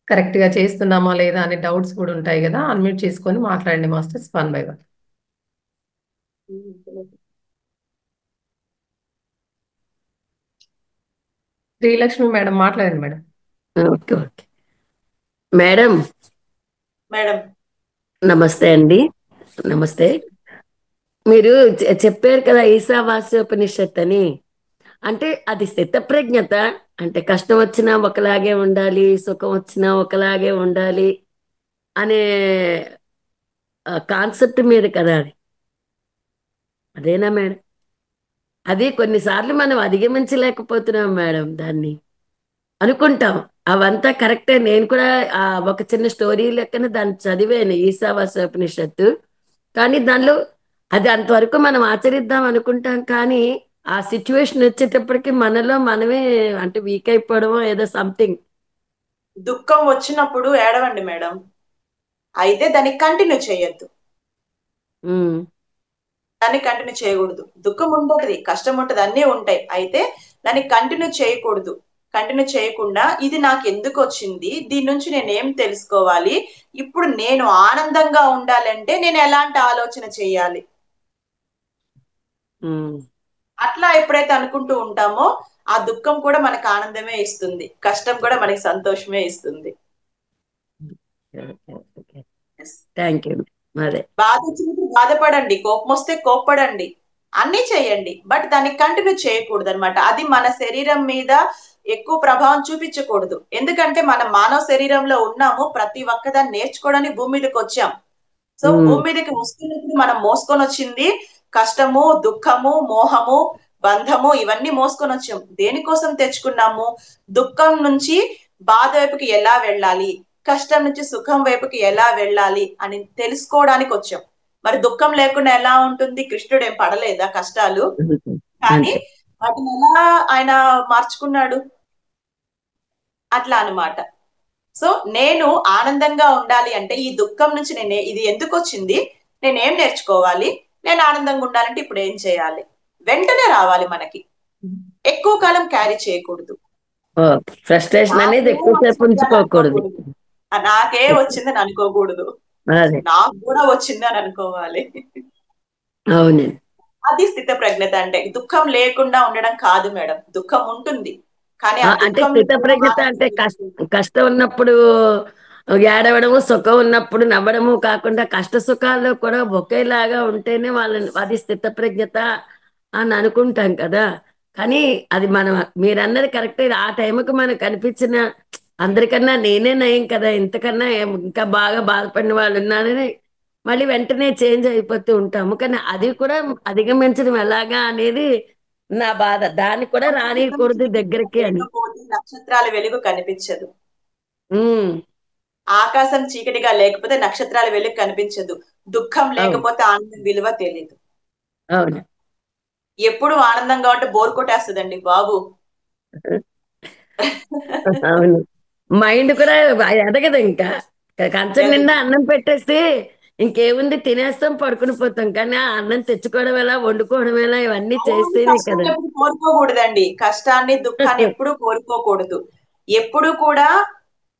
కరెక్ట్ గా చేస్తున్నామా లేదా అనే డౌట్స్ కూడా ఉంటాయి కదా. అన్మ్యూట్ చేసుకొని మాట్లాడండి మాస్టర్స్, 1 by 1. శ్రీలక్ష్మి మేడం మాట్లాడండి madam. Okay okay madam. Madam నమస్తే అండి. నమస్తే. మీరు చెప్పారు కదా ఈశావాస్యోపనిషత్ అని, అంటే అది స్థితప్రజ్ఞత, అంటే కష్టం వచ్చినా ఒకలాగే ఉండాలి, సుఖం వచ్చినా ఒకలాగే ఉండాలి అనే కాన్సెప్ట్ మీద కదా అది, అదేనా మేడం? అది కొన్నిసార్లు మనం అధిగమించలేకపోతున్నాం మేడం, దాన్ని అనుకుంటాం. అవంతా కరెక్టే. నేను కూడా ఒక చిన్న స్టోరీ లెక్కన దాన్ని చదివాను, ఈశావాస్యోపనిషత్తు. కానీ దానిలో అది అంతవరకు మనం ఆచరిద్దాం అనుకుంటాం, కానీ ఆ సిచ్యువేషన్ వచ్చేటప్పటికి మనలో మనమే అంటే వీక్ అయిపోవడమో ఏదో సంథింగ్. దుఃఖం వచ్చినప్పుడు ఏడవండి మేడం, అయితే దాన్ని కంటిన్యూ చేయొద్దు. దాన్ని కంటిన్యూ చేయకూడదు. దుఃఖం ఉంటుంది, కష్టం ఉంటుంది, అన్నీ ఉంటాయి, అయితే దాన్ని కంటిన్యూ చేయకూడదు. కంటిన్యూ చేయకుండా ఇది నాకు ఎందుకు వచ్చింది, దీని నుంచి నేను ఏం తెలుసుకోవాలి, ఇప్పుడు నేను ఆనందంగా ఉండాలంటే నేను ఎలాంటి ఆలోచన చేయాలి, అట్లా ఎప్పుడైతే అనుకుంటూ ఉంటామో ఆ దుఃఖం కూడా మనకు ఆనందమే ఇస్తుంది, కష్టం కూడా మనకి సంతోషమే ఇస్తుంది. Thank you. అదే బాధ వచ్చినప్పుడు బాధపడండి, కోపం వస్తే కోప్పడండి, అన్ని చేయండి, బట్ దాన్ని కంటిన్యూ చేయకూడదు అనమాట. అది మన శరీరం మీద ఎక్కువ ప్రభావం చూపించకూడదు. ఎందుకంటే మనం మానవ శరీరంలో ఉన్నాము, ప్రతి ఒక్కదాన్ని నేర్చుకోవడానికి భూమి మీదకి వచ్చాం. సో భూమి మీదకి వస్తున్నప్పుడు మనం మోసుకొని వచ్చింది కష్టము, దుఃఖము, మోహము, బంధము, ఇవన్నీ మోసుకొని వచ్చాం. దేనికోసం తెచ్చుకున్నాము? దుఃఖం నుంచి బాధ వైపుకి ఎలా వెళ్ళాలి, కష్టం నుంచి సుఖం వైపుకి ఎలా వెళ్ళాలి అని తెలుసుకోవడానికి వచ్చాం. మరి దుఃఖం లేకుండా ఎలా ఉంటుంది? కృష్ణుడు ఏం పడలేదా కష్టాలు? కానీ అంతే. వాటిని ఎలా ఆయన మార్చుకున్నాడు? అట్లా అన్నమాట. సో నేను ఆనందంగా ఉండాలి అంటే ఈ దుఃఖం నుంచి ఇది ఎందుకు వచ్చింది, నేనేం నేర్చుకోవాలి, నేను ఆనందంగా ఉండాలంటే ఇప్పుడు ఏం చేయాలి, వెంటనే రావాలి మనకి, ఎక్కువ కాలం క్యారీ చేయకూడదు. ఫ్రస్ట్రేషన్ అనేది నాకే ఎక్కువసేపు వచ్చింది అని ఉంచుకోకూడదు. అనుకోకూడదు, నాకే వచ్చిందని అనుకోకూడదు, అదే. నాకు కూడా వచ్చింది అని అనుకోవాలి. అవునండి. అది స్థిత ప్రజ్ఞత అంటే. దుఃఖం లేకుండా ఉండడం కాదు మేడం, దుఃఖం ఉంటుంది, కానీ ఆ అంటే దుఃఖం స్థితప్రజ్ఞత అంటే కష్టం ఉన్నప్పుడు ఏడవడము, సుఖం ఉన్నప్పుడు నవ్వడము కాకుండా కష్ట సుఖాల్లో కూడా ఒకేలాగా ఉంటేనే వాళ్ళని అది స్థితప్రజ్ఞత అని అనుకుంటాం కదా. కానీ అది మనం మీరన్నది కరెక్టే. ఆ టైంకి మనకు కనిపించిన అందరికన్నా నేనే నయం కదా, ఇంతకన్నా ఇంకా బాగా బాధపడిన వాళ్ళు ఉన్నారని మళ్ళీ వెంటనే చేంజ్ అయిపోతూ ఉంటాము. కానీ అది కూడా అధిగమించడం ఎలాగా అనేది నా బాధ. దాన్ని కూడా రానియకూడదు దగ్గరికి అని. లేకపోతే నక్షత్రాల వెలుగు కనిపించదు. ఉమ్, ఆకాశం చీకటిగా లేకపోతే నక్షత్రాల వెలుగు కనిపించదు. దుఃఖం అవును. లేకపోతే ఆనందం విలువ తెలియదు. అవును. ఎప్పుడు ఆనందంగా ఉంటే బోర్ కొట్టేస్తుందండి బాబు. అవును. మైండ్ కూడా ఎదగదు ఇంకా. కంచం నిండా అన్నం పెట్టేస్తే ఇంకేముంది తినేస్తాం, పడుకుని పోతాం. కానీ ఆ అన్నం తెచ్చుకోవడం ఎలా, వండుకోవడం ఎలా, ఇవన్నీ అవును, చేస్తేనే కష్టం కదా. ఎప్పుడు కోరుకోకూడదండి, కష్టాన్ని దుఃఖాన్ని ఎప్పుడు కోరుకోకూడదు. ఎప్పుడు కూడా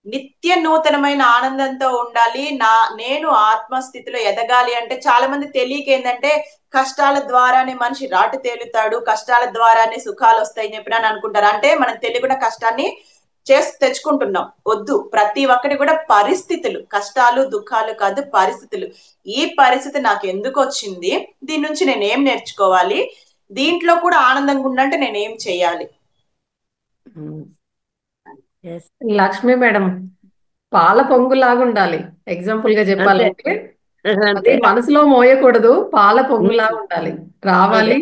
నిత్య నూతనమైన ఆనందంతో ఉండాలి. నేను ఆత్మస్థితిలో ఎదగాలి అంటే చాలా మంది తెలియక ఏంటంటే కష్టాల ద్వారానే మనిషి రాటు తేలుతాడు, కష్టాల ద్వారానే సుఖాలు వస్తాయని చెప్పిన అనుకుంటారు. అంటే మనం తెలియకుండా కష్టాన్ని చేసి తెచ్చుకుంటున్నాం. వద్దు, ప్రతి ఒక్కటి కూడా పరిస్థితులు, కష్టాలు దుఃఖాలు కాదు, పరిస్థితులు. ఈ పరిస్థితి నాకు ఎందుకు వచ్చింది, దీని నుంచి నేను ఏం నేర్చుకోవాలి, దీంట్లో కూడా ఆనందంగా ఉండంటే నేను ఏం చేయాలి. లక్ష్మి మేడం పాల పొంగులాగా ఉండాలి. ఎగ్జాంపుల్ గా అంతే. చెప్పాలంటే అది అంతే. మనసులో మోయకూడదు, పాల పొంగులాగా ఉమ్, ఉండాలి. అదే. రావాలి,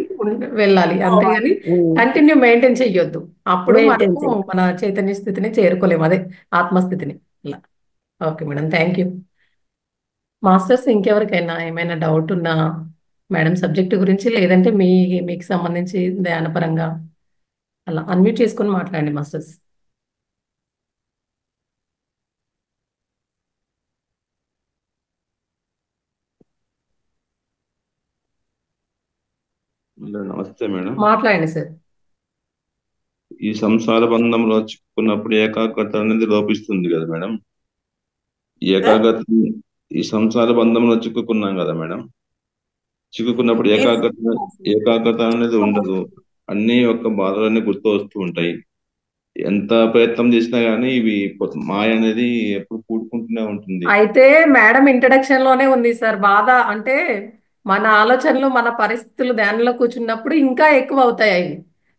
వెళ్ళాలి, అంతేగాని కంటిన్యూ మెయింటైన్ చెయ్యొద్దు. అప్పుడు మెయింటైన్ మనము చేయాలి. మన చైతన్య స్థితిని చేరుకోలేము, అదే ఆత్మస్థితిని. ఇలా. Okay madam, thank you. Masters ఇంకెవరికైనా ఏమైనా డౌట్ ఉన్నా మేడం సబ్జెక్ట్ గురించి, లేదంటే మీకు సంబంధించి ధ్యానపరంగా అలా అన్మ్యూట్ చేసుకొని మాట్లాడండి మాస్టర్స్. నమస్తే మేడం. మాట్లాడండి సార్. ఈ సంసార బంధంలో చిక్కుకున్నప్పుడు ఏకాగ్రత అనేది లోపిస్తుంది కదా మేడం. ఈ ఏకాగ్రత, ఈ సంసార బంధంలో చిక్కుకున్నాం కదా మేడం. చిక్కుకున్నప్పుడు ఏకాగ్రత అనేది ఉండదు. అన్ని యొక్క బాధలన్నీ గుర్తు వస్తూ ఉంటాయి. ఎంత ప్రయత్నం చేసినా గానీ ఇవి మాయ అనేది ఎప్పుడు కూడుకుంటూనే ఉంటుంది. అయితే మేడం ఇంట్రడక్షన్ లోనే ఉంది సార్ బాధ అంటే మన ఆలోచనలు మన పరిస్థితులు ధ్యానంలో కూర్చున్నప్పుడు ఇంకా ఎక్కువ అవుతాయి. అవి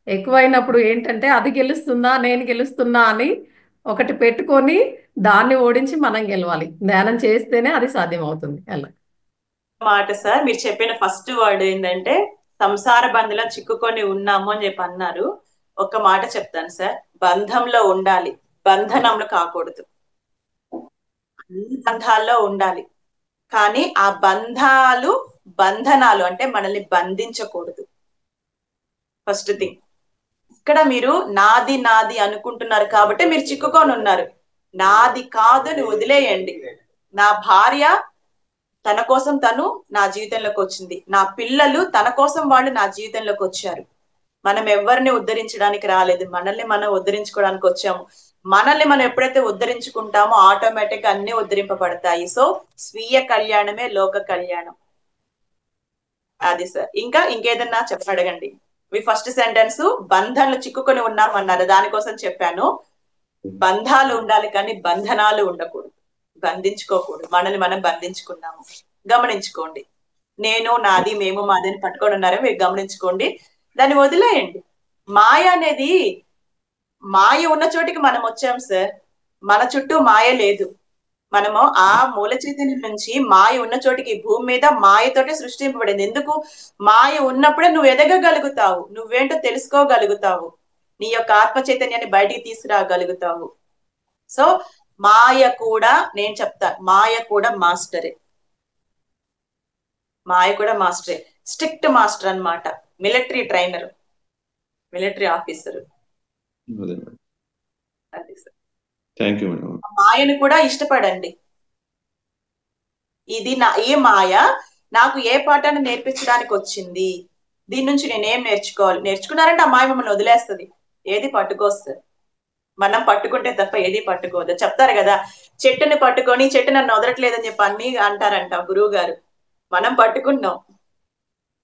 ఎక్కువైనప్పుడు ఏంటంటే అది గెలుస్తుందా నేను గెలుస్తున్నా అని ఒకటి పెట్టుకొని దాన్ని ఓడించి మనం గెలవాలి. ధ్యానం చేస్తేనే అది సాధ్యం అవుతుంది. అలా మాట సార్, మీరు చెప్పిన ఫస్ట్ వర్డ్ ఏంటంటే సంసార బంధంలో చిక్కుకొని ఉన్నాము అని చెప్పి అన్నారు. ఒక మాట చెప్తాను సార్, బంధంలో ఉండాలి, బంధనంలో కాకూడదు. అన్ని బంధాల్లో ఉండాలి, కానీ ఆ బంధనాలు అంటే మనల్ని బంధించకూడదు. First thing. ఇక్కడ మీరు నాది నాది అనుకుంటున్నారు కాబట్టి మీరు చిక్కుకొని ఉన్నారు. నాది కాదు అని వదిలేయండి. నా భార్య తన కోసం తను నా జీవితంలోకి వచ్చింది, నా పిల్లలు తన కోసం వాళ్ళు నా జీవితంలోకి వచ్చారు. మనం ఎవరిని ఉద్ధరించడానికి రాలేదు, మనల్ని మనం ఉద్ధరించుకోవడానికి వచ్చాము. మనల్ని మనం ఎప్పుడైతే ఉద్ధరించుకుంటామో ఆటోమేటిక్ గా అన్ని ఉద్ధరింపబడతాయి. సో స్వీయ కళ్యాణమే లోక కళ్యాణం. అది సార్. ఇంకేదన్నా అడగండి. మీ ఫస్ట్ సెంటెన్స్ బంధాలు చిక్కుకొని ఉన్నామన్నారు, దానికోసం చెప్పాను. బంధాలు ఉండాలి కానీ బంధనాలు ఉండకూడదు, బంధించుకోకూడదు. మనల్ని మనం బంధించుకున్నాము, గమనించుకోండి. నేను నాది మేము మాది అని పట్టుకొని ఉన్నారో మీరు గమనించుకోండి, దాన్ని వదిలేయండి. మాయ ఉన్న చోటికి మనం వచ్చాం సార్, మన చుట్టూ మాయ లేదు. మనము ఆ మూల చైతన్యం నుంచి మాయ ఉన్న చోటికి, భూమి మీద మాయతోటే సృష్టింపబడింది. ఎందుకు? మాయ ఉన్నప్పుడే నువ్వు ఎదగగలుగుతావు, నువ్వేంటో తెలుసుకోగలుగుతావు, నీ యొక్క ఆత్మ చైతన్యాన్ని బయటికి తీసుకురాగలుగుతావు. సో మాయ కూడా, నేను చెప్తా, మాయ కూడా మాస్టరే. మా ఆయ కూడా మాస్టరే, స్ట్రిక్ట్ మాస్టర్ అన్నమాట, మిలిటరీ ట్రైనర్, మిలిటరీ ఆఫీసర్. అదే మేడం. అది సార్. Thank you madam. మా ఆయను కూడా ఇష్టపడండి. ఈ మాయ నాకు ఏ పాఠాన్ని నేర్పించడానికి వచ్చింది, దీని నుంచి నేను ఏం నేర్చుకోవాలి, నేర్చుకున్నారంటే ఆ మాయ మిమ్మల్ని వదిలేస్తుంది, ఏది పట్టుకొస్తుంది. మనం పట్టుకుంటే తప్ప ఏది పట్టుకోదు. చెప్తారు కదా, చెట్టుని పట్టుకొని చెట్టు నన్ను వదలట్లేదని చెప్పి అన్ని అంటారంట గురువు గారు. మనం పట్టుకున్నాం,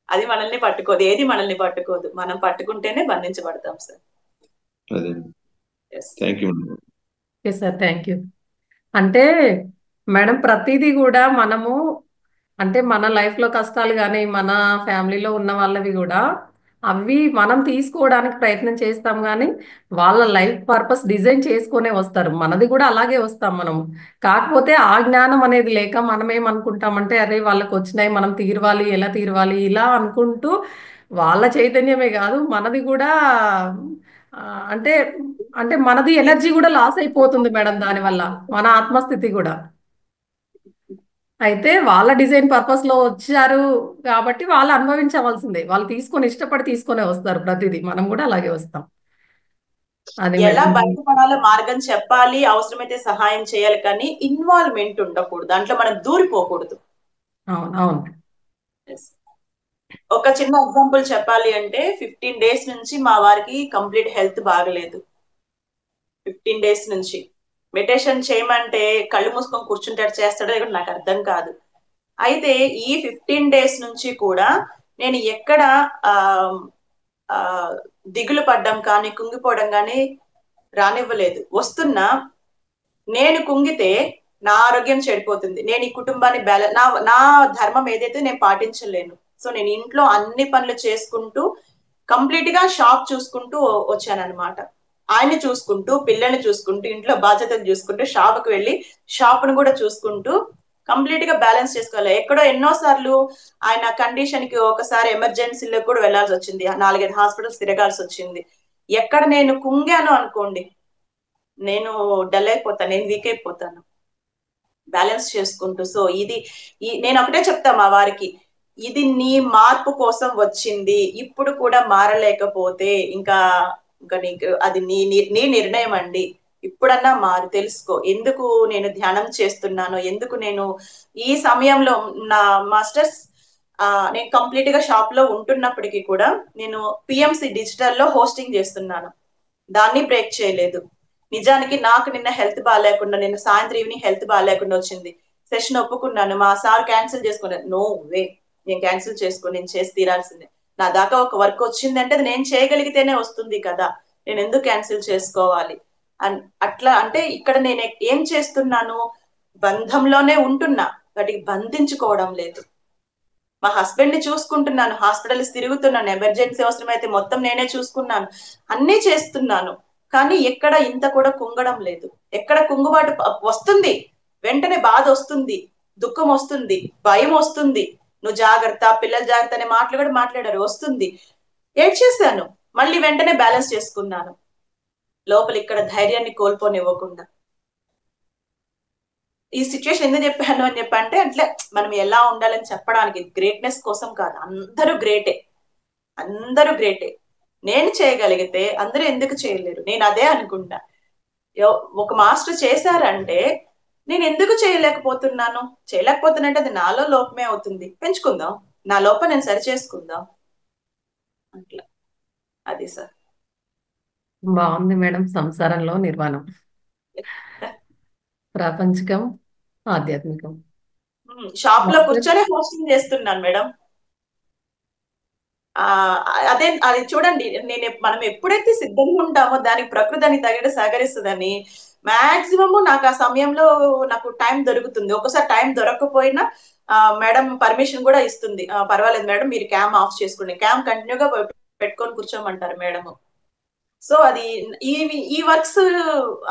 అది మనల్ని పట్టుకోదు, ఏది మనల్ని పట్టుకోదు. మనం పట్టుకుంటేనే బంధించబడతాం సార్. అదే Yes. Thank you madam. Okay sir, thank you. అంటే మేడం ప్రతిదీ కూడా మనము అంటే మన లైఫ్లో కష్టాలు కానీ మన ఫ్యామిలీలో ఉన్న వాళ్ళవి కూడా అవి మనం తీసుకోవడానికి ప్రయత్నం చేస్తాం కానీ వాళ్ళ లైఫ్ పర్పస్ డిజైన్ చేసుకునే వస్తారు, మనది కూడా అలాగే వస్తాం మనం. కాకపోతే ఆ జ్ఞానం అనేది లేక మనం ఏమనుకుంటామంటే అరే వాళ్ళకి వచ్చినాయి మనం తీరవాలి, ఎలా తీరవాలి ఇలా అనుకుంటూ వాళ్ళ చైతన్యమే కాదు మనది కూడా ఆ, అంటే అంటే మనది ఎనర్జీ కూడా లాస్ అయిపోతుంది మేడం దానివల్ల, మన ఆత్మస్థితి కూడా. అయితే వాళ్ళ డిజైన్ పర్పస్ లో వచ్చారు కాబట్టి వాళ్ళు అనుభవించవలసిందే, వాళ్ళు తీసుకొని ఇష్టపడి తీసుకొనే వస్తారు ప్రతిదీ, మనం కూడా అలాగే వస్తాం. అది ఎలా మేడం. బయటపడాలో మార్గం చెప్పాలి, అవసరమైతే సహాయం చేయాలి, కానీ ఇన్వాల్వ్మెంట్ ఉండకూడదు, దాంట్లో మనం దూరిపోకూడదు. అవును అవును. Yes. ఒక చిన్న ఎగ్జాంపుల్ చెప్పాలి అంటే 15 days నుంచి మా వారికి కంప్లీట్ హెల్త్ బాగలేదు. 15 days నుంచి మెడిటేషన్ చేయమంటే కళ్ళు మూసుకొని కూర్చుంటాడు, చేస్తాడో లేదో నాకు అర్థం కాదు. అయితే ఈ 15 days నుంచి కూడా నేను ఎక్కడ ఆ ఆ దిగులు పడ్డం కానీ కుంగిపోవడం కానీ రానివ్వలేదు. వస్తున్నా, నేను కుంగితే నా ఆరోగ్యం చెడిపోతుంది, నేను ఈ కుటుంబాన్ని నా ధర్మం ఏదైతే నేను పాటించలేను. సో నేను ఇంట్లో అన్ని పనులు చేసుకుంటూ కంప్లీట్ గా షాప్ చూసుకుంటూ వచ్చానన్నమాట. ఆయన్ని చూసుకుంటూ, పిల్లల్ని చూసుకుంటూ, ఇంట్లో బాధ్యతలు చూసుకుంటూ, షాప్కి వెళ్ళి షాప్ను కూడా చూసుకుంటూ కంప్లీట్ గా బ్యాలెన్స్ చేసుకోవాలి. ఎక్కడో ఎన్నోసార్లు ఆయన కండిషన్ కి ఒకసారి ఎమర్జెన్సీలో కూడా వెళ్లాల్సి వచ్చింది, 4-5 హాస్పిటల్స్ తిరగాల్సి వచ్చింది. ఎక్కడ నేను కుంగాను అనుకోండి, నేను డల్ అయిపోతాను, నేను వీక్ అయిపోతాను బ్యాలెన్స్ చేసుకుంటూ. సో నేను ఒకటే చెప్తా మా వారికి, ఇది నీ మార్పు కోసం వచ్చింది, ఇప్పుడు కూడా మారలేకపోతే ఇంకా ఇంకా నీకు అది నీ నిర్ణయం అండి. ఇప్పుడన్నా మారు, తెలుసుకో ఎందుకు నేను ధ్యానం చేస్తున్నాను, ఎందుకు నేను ఈ సమయంలో నా మాస్టర్స్ నేను కంప్లీట్ గా షాప్ లో ఉంటున్నప్పటికీ కూడా నేను పిఎంసి డిజిటల్ లో హోస్టింగ్ చేస్తున్నాను, దాన్ని బ్రేక్ చేయలేదు. నిజానికి నాకు నిన్న హెల్త్ బాగాలేకుండా, నిన్న సాయంత్రం ఈవినింగ్ హెల్త్ బాగాలేకుండా వచ్చింది, సెషన్ ఒప్పుకున్నాను, మా సార్ క్యాన్సిల్ చేసుకున్నాను. నో వే, నేను క్యాన్సిల్ చేసుకుని నేను చేసి తీరాల్సిందే. నా దాకా ఒక వర్క్ వచ్చిందంటే అది నేను చేయగలిగితేనే వస్తుంది కదా, నేను ఎందుకు క్యాన్సిల్ చేసుకోవాలి అట్లా. అంటే ఇక్కడ నేను ఏం చేస్తున్నాను, బంధంలోనే ఉంటున్నా, వాటికి బంధించుకోవడం లేదు. మా హస్బెండ్ ని చూసుకుంటున్నాను, హాస్పిటల్స్ తిరుగుతున్నాను, ఎమర్జెన్సీ అవసరమైతే మొత్తం నేనే చూసుకున్నాను, అన్నీ చేస్తున్నాను. కానీ ఎక్కడ ఇంత కూడా కుంగడం లేదు. ఎక్కడ కుంగుబాటు వస్తుంది, వెంటనే బాధ వస్తుంది, దుఃఖం వస్తుంది, భయం వస్తుంది, నువ్వు జాగ్రత్త, పిల్లలు జాగ్రత్త అనే మాటలు కూడా మాట్లాడారు, వస్తుంది. ఏడ్చేసాను, మళ్ళీ వెంటనే బ్యాలెన్స్ చేసుకున్నాను, లోపల ఇక్కడ ధైర్యాన్ని కోల్పోనివ్వకుండా. ఈ సిచ్యువేషన్ ఎందుకు చెప్పాను అని చెప్పంటే, అట్లా మనం ఎలా ఉండాలని చెప్పడానికి, గ్రేట్నెస్ కోసం కాదు. అందరూ గ్రేటే, అందరూ గ్రేటే. నేను చేయగలిగితే అందరూ ఎందుకు చేయలేరు, నేను అదే అనుకుంటా. ఒక మాస్టర్ చేశారంటే నేను ఎందుకు చేయలేకపోతున్నాను, చేయలేకపోతున్నానంటే అది నాలో లోపమే అవుతుంది, పెంచుకుందాం, నా లోపం నేను సరి చేసుకుందాం, అట్లా. అది సార్. బాగుంది మేడం. సంసారంలో నిర్వాణం, ప్రాపంచికం, ఆధ్యాత్మికం. షాప్ లో మాస్టర్ కూర్చొని హోస్టింగ్ చేస్తున్నాను మేడం. అదే అది చూడండి, మనం ఎప్పుడైతే సిద్ధంగా ఉంటామో దానికి ప్రకృతి దానికి తగిన సహకరిస్తుందని, మాక్సిమం నాకు ఆ సమయంలో నాకు టైం దొరుకుతుంది. ఒకసారి టైం దొరకకపోయినా మేడం పర్మిషన్ కూడా ఇస్తుంది, పర్వాలేదు మేడం మీరు క్యామ్ ఆఫ్ చేసుకోండి, క్యామ్ కంటిన్యూగా పెట్టుకొని కూర్చోమంటారు మేడం. సో అది ఈ వర్క్స్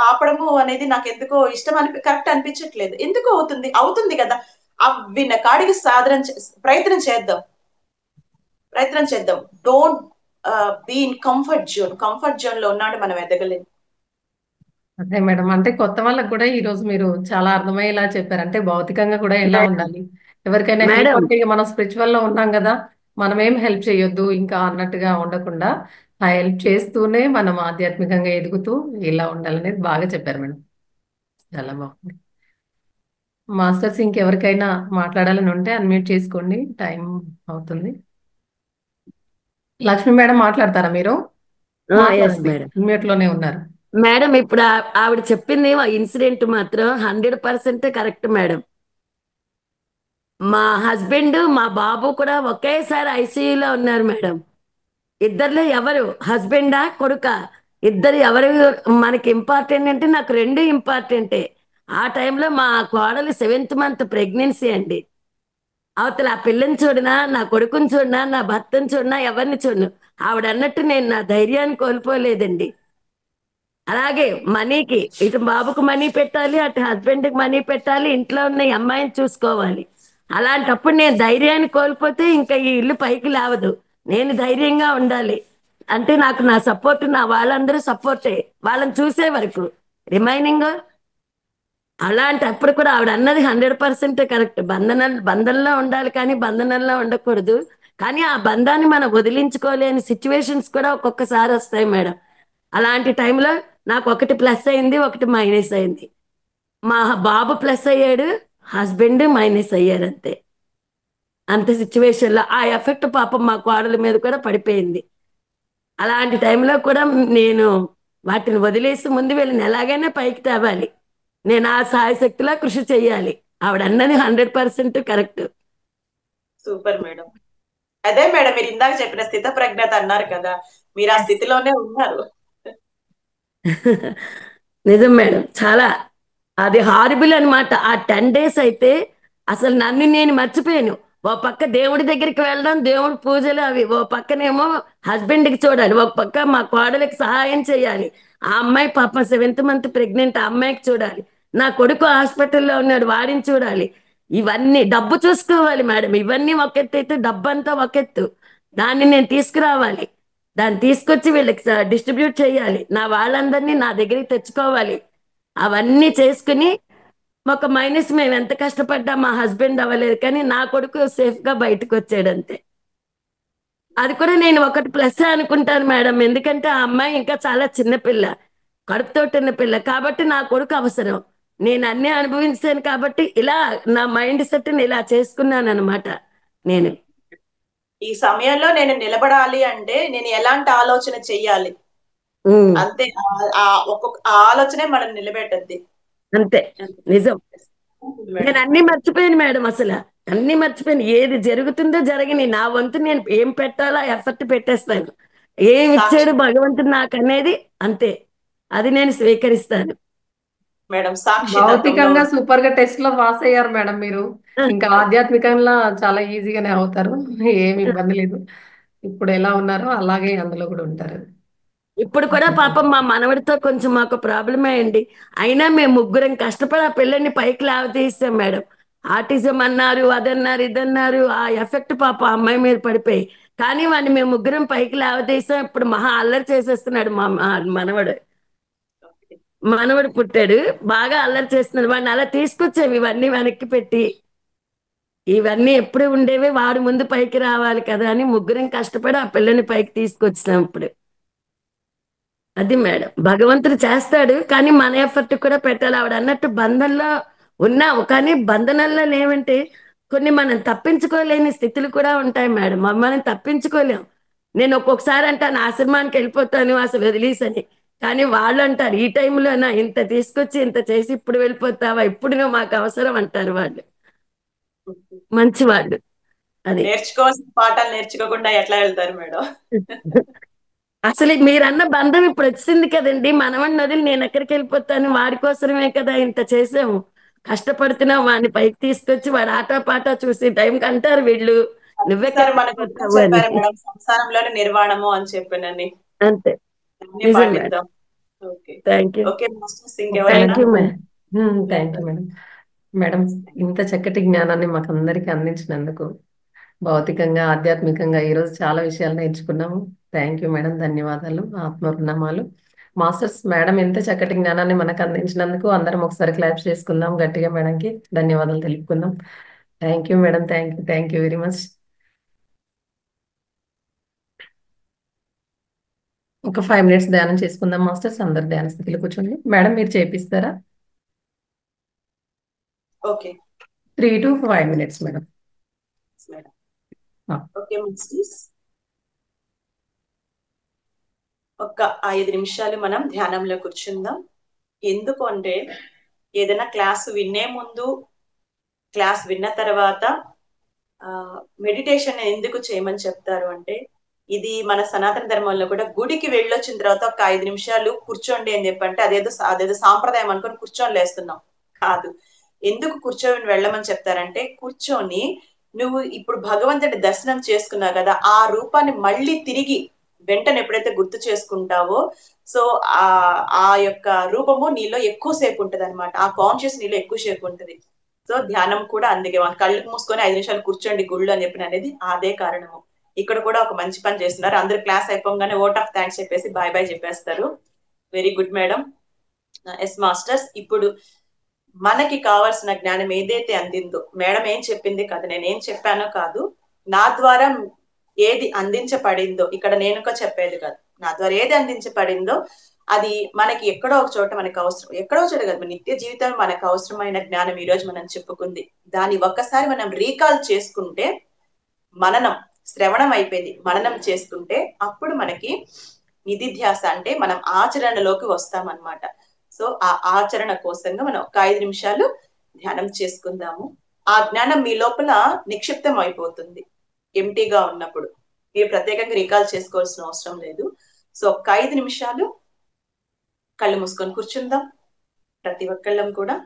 ఆపడము అనేది నాకు ఎందుకో ఇష్టం కరెక్ట్ అనిపించట్లేదు. ఎందుకు అవుతుంది కదా, విన్న కాడికి ప్రయత్నం చేద్దాం. Don't be in comfort zone లో ఉన్నాడు మనం ఎదగలేము. అదే మేడం, అంటే కొత్త వాళ్ళకు కూడా ఈ రోజు మీరు చాలా అర్థమయ్యేలా చెప్పారు. అంటే భౌతికంగా కూడా ఎలా ఉండాలి, ఎవరికైనా హెల్ప్ మేడం అంటే ఇక మనం స్పిరిచువల్ లో ఉన్నాం కదా, మనం ఏం హెల్ప్ చేయొద్దు ఇంకా అన్నట్టుగా ఉండకుండా ఆ హెల్ప్ చేస్తూనే మనం ఆధ్యాత్మికంగా ఎదుగుతూ ఇలా ఉండాలనేది బాగా చెప్పారు మేడం. చాలా బాగుంది. మాస్టర్స్ ఇంకెవరికైనా మాట్లాడాలని ఉంటే అన్మ్యూట్ చేసుకోండి, టైం అవుతుంది. లక్ష్మి మేడం మాట్లాడతారా మీరు? ఎస్ మాట్లాడండి, మేడం. మ్యూట్ లోనే ఉన్నారు. మేడం ఇప్పుడు ఆవిడ చెప్పింది ఇన్సిడెంట్ మాత్రం 100% కరెక్ట్ మేడం. మా హస్బెండ్ మా బాబు కూడా ఒకేసారి ఐసీయూలో ఉన్నారు మేడం. ఇద్దరిలో ఎవరు హస్బెండా కొడుకా, ఇద్దరు ఎవరు మనకి ఇంపార్టెంట్ అంటే నాకు రెండు ఇంపార్టెంటే. ఆ టైంలో మా కోడలు 7th మంత్ ప్రెగ్నెన్సీ అండి. అవతల ఆ పిల్లని చూడనా, నా కొడుకుని చూడనా, నా భర్తను చూడనా, ఎవరిని చూడను. ఆవిడ అన్నట్టు నేను నా ధైర్యాన్ని కోల్పోలేదండి. అలాగే మనీకి ఇటు బాబుకు మనీ పెట్టాలి, అటు హస్బెండ్కి మనీ పెట్టాలి, ఇంట్లో ఉన్న ఈ అమ్మాయిని చూసుకోవాలి. అలాంటప్పుడు నేను ధైర్యాన్ని కోల్పోతే ఇంకా ఈ ఇల్లు పైకి లేవదు. నేను ధైర్యంగా ఉండాలి. అంటే నాకు నా సపోర్ట్, నా వాళ్ళందరూ సపోర్టే వాళ్ళని చూసే వరకు. రిమైనింగ్ అలాంటప్పుడు కూడా ఆవిడ అన్నది 100% కరెక్ట్. బంధంలో ఉండాలి కానీ బంధనంలో ఉండకూడదు. కానీ ఆ బంధాన్ని మనం వదిలించుకోలేని సిచ్యువేషన్స్ కూడా ఒక్కొక్కసారి వస్తాయి మేడం. అలాంటి టైంలో నాకు ఒకటి ప్లస్ అయింది, ఒకటి మైనస్ అయింది. మా బాబు ప్లస్ అయ్యాడు, హస్బెండ్ మైనస్ అయ్యారు అంతే. అంత సిచ్యువేషన్లో ఆ ఎఫెక్ట్ పాపం మా కోడల మీద కూడా పడిపోయింది. అలాంటి టైంలో కూడా నేను వాటిని వదిలేసి ముందు వీళ్ళని ఎలాగైనా పైకి తేవాలి. నేను ఆ సాయశక్తిలా కృషి చెయ్యాలి. ఆవిడ అన్నది 100% కరెక్ట్. Super madam. అదే మేడం, మీరు ఇందాక చెప్పిన స్థిత ప్రజ్ఞత అన్నారు కదా, మీరు ఆ స్థితిలోనే ఉన్నారు. నిజం మేడం. చాలా అది హారిబుల్ అన్నమాట. ఆ 10 days అయితే అసలు నన్ను నేను మర్చిపోయాను. ఓ పక్క దేవుడి దగ్గరికి వెళ్ళడం, దేవుడి పూజలు అవి, ఓ పక్కనేమో హస్బెండ్కి చూడాలి, ఒక పక్క మా కోడలికి సహాయం చేయాలి. ఆ అమ్మాయి పాప 7th మంత్ ప్రెగ్నెంట్, ఆ అమ్మాయికి చూడాలి. నా కొడుకు హాస్పిటల్లో ఉన్నాడు, వాడిని చూడాలి. ఇవన్నీ డబ్బు చూసుకోవాలి మేడం. ఇవన్నీ ఒక ఎత్తు అయితే డబ్బంతా ఒక ఎత్తు. దాన్ని నేను తీసుకురావాలి, దాన్ని తీసుకొచ్చి వీళ్ళకి డిస్ట్రిబ్యూట్ చేయాలి, నా వాళ్ళందరినీ నా దగ్గరికి తెచ్చుకోవాలి. అవన్నీ చేసుకుని ఒక మైనస్, మేము ఎంత కష్టపడ్డా మా హస్బెండ్ అవ్వలేదు కానీ నా కొడుకు సేఫ్గా బయటకు వచ్చాడు అంతే. అది కూడా నేను ఒకటి ప్లస్ అనుకుంటాను మేడం. ఎందుకంటే ఆ అమ్మాయి ఇంకా చాలా చిన్న పిల్ల, కడుపుతోటి పిల్ల కాబట్టి నా కొడుకు అవసరం. నేను అన్నీ అనుభవించాను కాబట్టి ఇలా నా మైండ్ సెట్ని ఇలా చేసుకున్నాను అనమాట నేను. ఈ సమయంలో నేను నిలబడాలి అంటే నేను ఎలాంటి ఆలోచన చెయ్యాలి, ఉమ్, అంతే. ఆ ఒక్కొక్క ఆ ఆలోచనే మనం నిలబెట్టద్ది. అంతే. నిజం. మేడం. నేను అన్ని మర్చిపోయాను మేడం. అసలు అన్ని మర్చిపోయాను. ఏది జరుగుతుందో జరగని, నా వంతు నేను ఏం పెట్టాలో ఎఫర్ట్ పెట్టేస్తాను. ఏమి సాక్షి ఇచ్చాడు భగవంతుడు నాకు అనేది అంతే, అది నేను స్వీకరిస్తాను. మేడం, సాక్షి తత్వంలో భౌతికంగా సూపర్ గా టెస్ట్ లో పాస్ అయ్యారు మేడం మీరు. ఇంకా ఆధ్యాత్మికంగా చాలా ఈజీగానే అవుతారు, ఏమి ఇబ్బంది లేదు. ఇప్పుడు ఎలా ఉన్నారో అలాగే అందులో కూడా ఉంటారు. ఇప్పుడు కూడా పాపం మా మనవడితో కొంచెం మాకు ప్రాబ్లమే అండి. అయినా మేము ముగ్గురం కష్టపడి ఆ పిల్లల్ని పైకి లేవతీస్తాం మేడం. ఆర్టిజం అన్నారు, అదన్నారు, ఇదన్నారు, ఆ ఎఫెక్ట్ పాప ఆ అమ్మాయి మీద పడిపోయి, కానీ వాడిని మేము ముగ్గురం పైకి లేవతీస్తాం. ఇప్పుడు మహా అల్లరి చేసేస్తున్నాడు మా మనవడు. మనవడు పుట్టాడు, బాగా అల్లరి చేస్తున్నాడు. వాడిని అలా తీసుకొచ్చాము ఇవన్నీ వెనక్కి పెట్టి. ఇవన్నీ ఎప్పుడు ఉండేవి, వాడు ముందు పైకి రావాలి కదా అని ముగ్గురం కష్టపడి ఆ పిల్లని పైకి తీసుకొచ్చాం ఇప్పుడు. అది మేడం, భగవంతుడు చేస్తాడు కానీ మన ఎఫర్ట్ కూడా పెట్టాలి. ఆవిడ అన్నట్టు బంధంలో ఉన్నాము కానీ బంధనంలో లేవంటే కొన్ని మనం తప్పించుకోలేని స్థితులు కూడా ఉంటాయి మేడం. మనం తప్పించుకోలేం. నేను ఒక్కొక్కసారి అంటాను ఆశ్రమానికి వెళ్ళిపోతాను అసలు వదిలేసని. కానీ వాళ్ళు అంటారు ఈ టైంలోనా ఇంత తీసుకొచ్చి ఇంత చేసి ఇప్పుడు వెళ్ళిపోతావా, ఇప్పుడు నువ్వు మాకు అవసరం అంటారు వాళ్ళు. మంచివాళ్ళు. అది నేర్చుకోవాల్సిన పాఠాలు నేర్చుకోకుండా ఎట్లా వెళ్తారు మేడం? అసలు మీరన్న బంధం ఇప్పుడు వచ్చింది కదండి. మనవడిని వదిలి నేను ఎక్కడికి వెళ్ళిపోతాను, వాడి కోసమే కదా ఇంత చేసాము. కష్టపడుతున్నాం వాడిని పైకి తీసుకొచ్చి, వాడు ఆటా పాటా చూసి టైంకి అంటారు వీళ్ళు ఈసారి నువ్వెక్కడికి మనకు కూడా వెళ్ళిపోతావు అని. చెప్పారు మేడం, సంసారంలోనే నిర్వాణము అని చెప్పినని అంతే. అన్ని నిజం మేడం. పాటిద్దాం. Okay. Thank you. Okay masters, okay ఇంకెవరైనా? Thank you madam. Madam. Thank you madam. Madam, ఇంత చక్కటి జ్ఞానాన్ని మాకు అందరికీ అందించినందుకు, భౌతికంగా ఆధ్యాత్మికంగా ఈరోజు చాలా విషయాలు నేర్చుకున్నాము. థ్యాంక్ యూ మేడం, ధన్యవాదాలు, ఆత్మప్రణామాలు. మాస్టర్స్, మేడం ఎంత చక్కటి జ్ఞానాన్ని మనకు అందించినందుకు అందరం ఒకసారి క్లాప్స్ చేసుకుందాం గట్టిగా. మేడంకి ధన్యవాదాలు తెలుపుకుందాం. Thank you madam, thank you very much. ఒక 5 minutes ధ్యానం చేసుకుందాం మాస్టర్స్. అందరు ధ్యాన స్థితిలో కూర్చోండి. మేడం మీరు చేపిస్తారా? Okay 3 to 5 minutes madam. Madam. ఆ, ఓకే మాస్టర్స్, ఒక 5 నిమిషాలు మనం ధ్యానంలో కూర్చుందాం. ఎందుకు అంటే ఏదైనా క్లాస్ వినే ముందు, క్లాస్ విన్న తర్వాత మెడిటేషన్ ఎందుకు చేయమని చెప్తారు అంటే, ఇది మన సనాతన ధర్మంలో కూడా గుడికి వెళ్ళొచ్చిన తర్వాత ఒక 5 నిమిషాలు కూర్చోండి అని చెప్పంటే అదేదో సాంప్రదాయం అనుకొని కూర్చొని లేస్తున్నాం కాదు. ఎందుకు కూర్చొని వెళ్ళమని చెప్తారంటే, కూర్చొని నువ్వు ఇప్పుడు భగవంతుడి దర్శనం చేసుకున్నావు కదా, ఆ రూపాన్ని మళ్ళీ తిరిగి వెంటనే ఎప్పుడైతే గుర్తు చేసుకుంటావో, సో ఆ ఆ యొక్క రూపము నీలో ఎక్కువసేపు ఉంటది అనమాట. ఆ కాన్షియస్ నీలో ఎక్కువసేపు ఉంటది. సో ధ్యానం కూడా అందుకే మన కళ్ళు మూసుకొని 5 నిమిషాలు కూర్చోండి గుళ్ళు అని చెప్పిన అనేది అదే కారణము. ఇక్కడ కూడా ఒక మంచి పని చేస్తున్నారు. అందరు క్లాస్ అయిపోగానే ఓట్ ఆఫ్ థ్యాంక్స్ చెప్పేసి బాయ్ బాయ్ చెప్పేస్తారు. Very good madam. Yes masters, ఇప్పుడు మనకి కావాల్సిన జ్ఞానం ఏదైతే అందిందో, మేడం ఏం చెప్పింది కాదు, నేనేం చెప్పానో కాదు, నా ద్వారా ఏది అందించబడిందో, ఇక్కడ నేనుక చెప్పేది కాదు, నా ద్వారా ఏది అందించబడిందో అది మనకి ఎక్కడో ఒక చోట మనకు అవసరం, ఎక్కడో చోట కాదు, మన నిత్య జీవితం మనకు అవసరమైన జ్ఞానం ఈ రోజు మనం చెప్పుకుంది. దాన్ని ఒక్కసారి మనం రీకాల్ చేసుకుంటే, మననం శ్రవణం అయిపోయింది, మననం చేసుకుంటే అప్పుడు మనకి నిధిధ్యాస అంటే మనం ఆచరణలోకి వస్తామన్నమాట. సో ఆ ఆచరణ కోసంగా మనం ఒక 5 నిమిషాలు ధ్యానం చేసుకుందాము. ఆ జ్ఞానం మీ లోపల నిక్షిప్తం అయిపోతుంది ఎంటీగా ఉన్నప్పుడు. మీరు ప్రత్యేకంగా రీకాల్ చేసుకోవాల్సిన అవసరం లేదు. సో ఒక 5 నిమిషాలు కళ్ళు మూసుకొని కూర్చుందాం. ప్రతి ఒక్కళ్ళం కూడా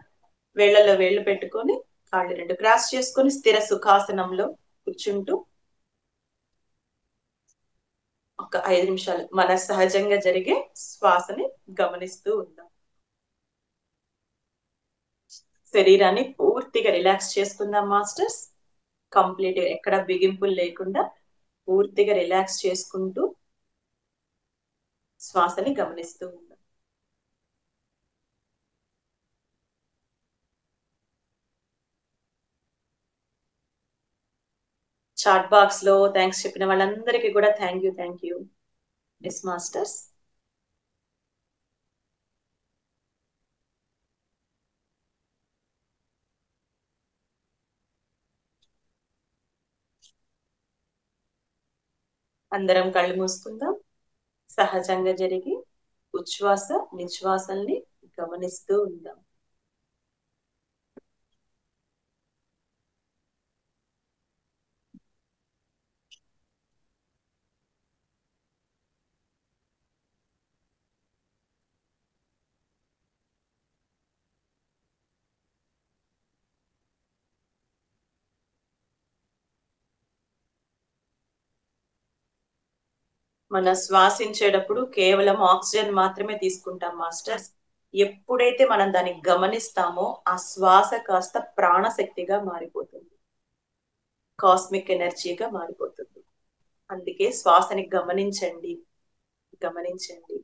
వేళ్లలో వేళ్లు పెట్టుకొని కాళ్ళు రెండు క్రాస్ చేసుకొని స్థిర సుఖాసనంలో కూర్చుంటూ ఒక 5 నిమిషాలు మన సహజంగా జరిగే శ్వాసని గమనిస్తూ ఉందాం. శరీరాన్ని పూర్తిగా రిలాక్స్ చేసుకుందాం మాస్టర్స్. కంప్లీట్ ఎక్కడ బిగింపులు లేకుండా పూర్తిగా రిలాక్స్ చేసుకుంటూ శ్వాసని గమనిస్తూ ఉందాం. చాట్ బాక్స్ లో థ్యాంక్స్ చెప్పిన వాళ్ళందరికీ కూడా థ్యాంక్ యూ. Yes masters. అందరం కళ్ళు మూసుకుందాం. సహజంగా జరిగి ఉచ్ఛ్వాస నిశ్వాసల్ని గమనిస్తూ ఉందాం. మన శ్వాసించేటప్పుడు కేవలం ఆక్సిజన్ మాత్రమే తీసుకుంటాం మాస్టర్స్. ఎప్పుడైతే మనం దాన్ని గమనిస్తామో ఆ శ్వాస కాస్త ప్రాణశక్తిగా మారిపోతుంది, కాస్మిక్ ఎనర్జీగా మారిపోతుంది. అందుకే శ్వాసని గమనించండి, గమనించండి.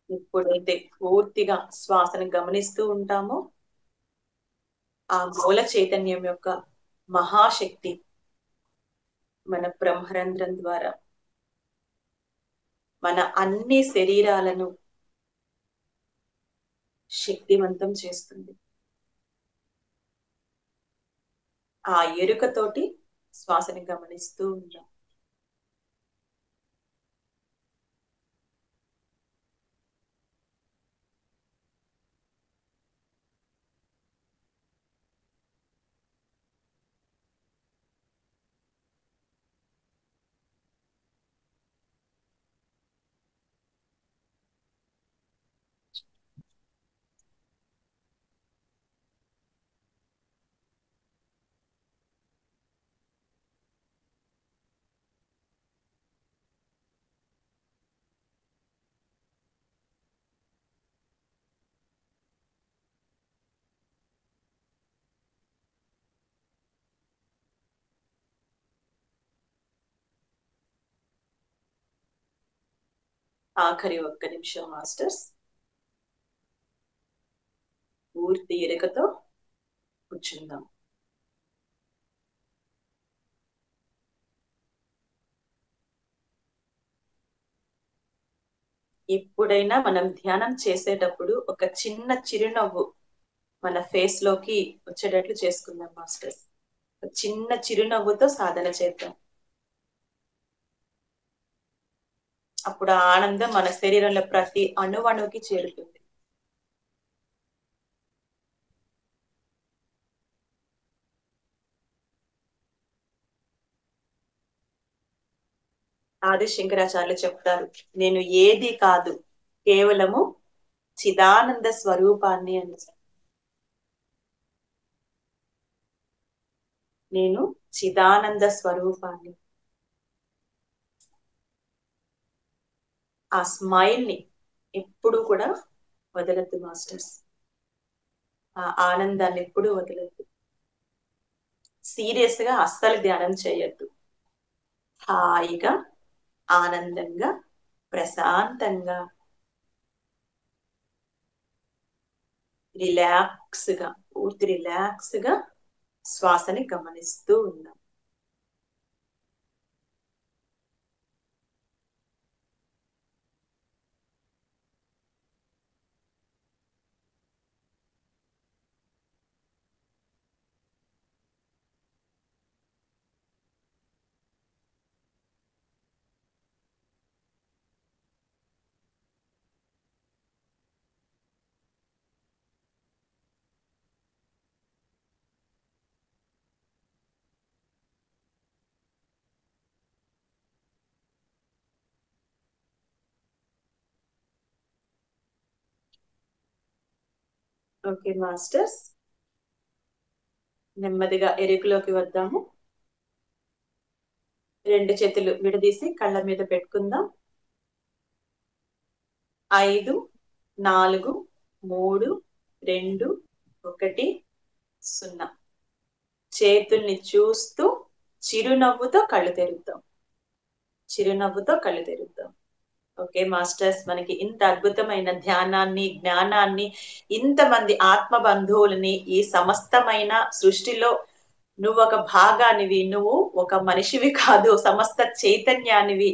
ఎప్పుడైతే పూర్తిగా శ్వాసని గమనిస్తూ ఉంటామో ఆ మూల చైతన్యం యొక్క మహాశక్తి మన బ్రహ్మరంధ్రం ద్వారా మన అన్ని శరీరాలను శక్తివంతం చేస్తుంది. ఆ ఎరుకతోటి శ్వాసని గమనిస్తూ ఉంటాం. ఆఖరి ఒక్క నిమిషం మాస్టర్స్. పూర్తి ఎరుకతో కూర్చుందాం. ఎప్పుడైనా మనం ధ్యానం చేసేటప్పుడు ఒక చిన్న చిరునవ్వు మన ఫేస్ లోకి వచ్చేటట్లు చేసుకుందాం మాస్టర్స్. ఒక చిన్న చిరునవ్వుతో సాధన చేద్దాం. అప్పుడు ఆ ఆనందం మన శరీరంలో ప్రతి అణువణువుకి చేరుతుంది. ఆది శంకరాచార్యులు చెప్తారు, నేను ఏది కాదు, కేవలము చిదానంద స్వరూపాన్ని అని. నేను చిదానంద స్వరూపాన్ని. ఆ స్మైల్ ని ఎప్పుడు కూడా వదలద్దు మాస్టర్స్. ఆ ఆనందాన్ని ఎప్పుడు వదలద్దు. సీరియస్ గా అస్సలు ధ్యానం చేయొద్దు. హాయిగా, ఆనందంగా, ప్రశాంతంగా, రిలాక్స్ గా, పూర్తి రిలాక్స్ గా శ్వాసని గమనిస్తూ ఉన్నాం. ఓకే మాస్టర్స్, నెమ్మదిగా ఎరుకులోకి వద్దాము. రెండు చేతులు విడదీసి కళ్ళ మీద పెట్టుకుందాం. 5, 4, 3, 2, 1, 0. చేతుల్ని చూస్తూ చిరునవ్వుతో కళ్ళు తెరుద్దాం. చిరునవ్వుతో కళ్ళు తెరుద్దాం. ఓకే మాస్టర్స్, మనకి ఇంత అద్భుతమైన ధ్యానాన్ని, జ్ఞానాన్ని, ఇంతమంది ఆత్మ బంధువులని ఈ సమస్తమైన సృష్టిలో నువ్వు ఒక భాగానివి, నువ్వు ఒక మనిషివి కాదు, సమస్త చైతన్యానివి.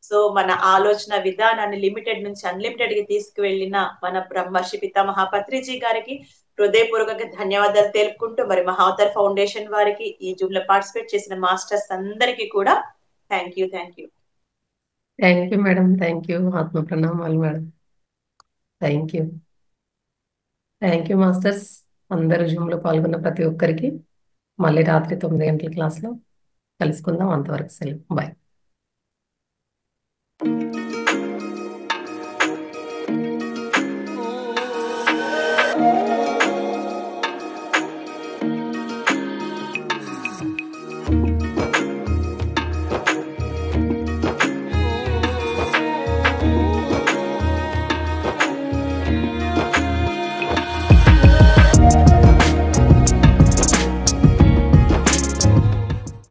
సో మన ఆలోచన విధానాన్ని లిమిటెడ్ నుంచి అన్లిమిటెడ్ కి తీసుకువెళ్ళిన మన బ్రహ్మర్షి పితామహ పత్రిజీ గారికి హృదయపూర్వక ధన్యవాదాలు తెలుపుకుంటూ, మరి మహావతార్ ఫౌండేషన్ వారికి, ఈ జూమ్ లో పార్టిసిపేట్ చేసిన మాస్టర్స్ అందరికీ కూడా thank you. Thank you madam. Thank you. ఆత్మ ప్రణామాలు madam. Thank you. Thank you masters. అందరూ జూమ్లో పాల్గొన్న ప్రతి ఒక్కరికి మళ్ళీ రాత్రి 9 గంటల క్లాస్లో కలుసుకుందాం. అంతవరకు సెలవు. బాయ్.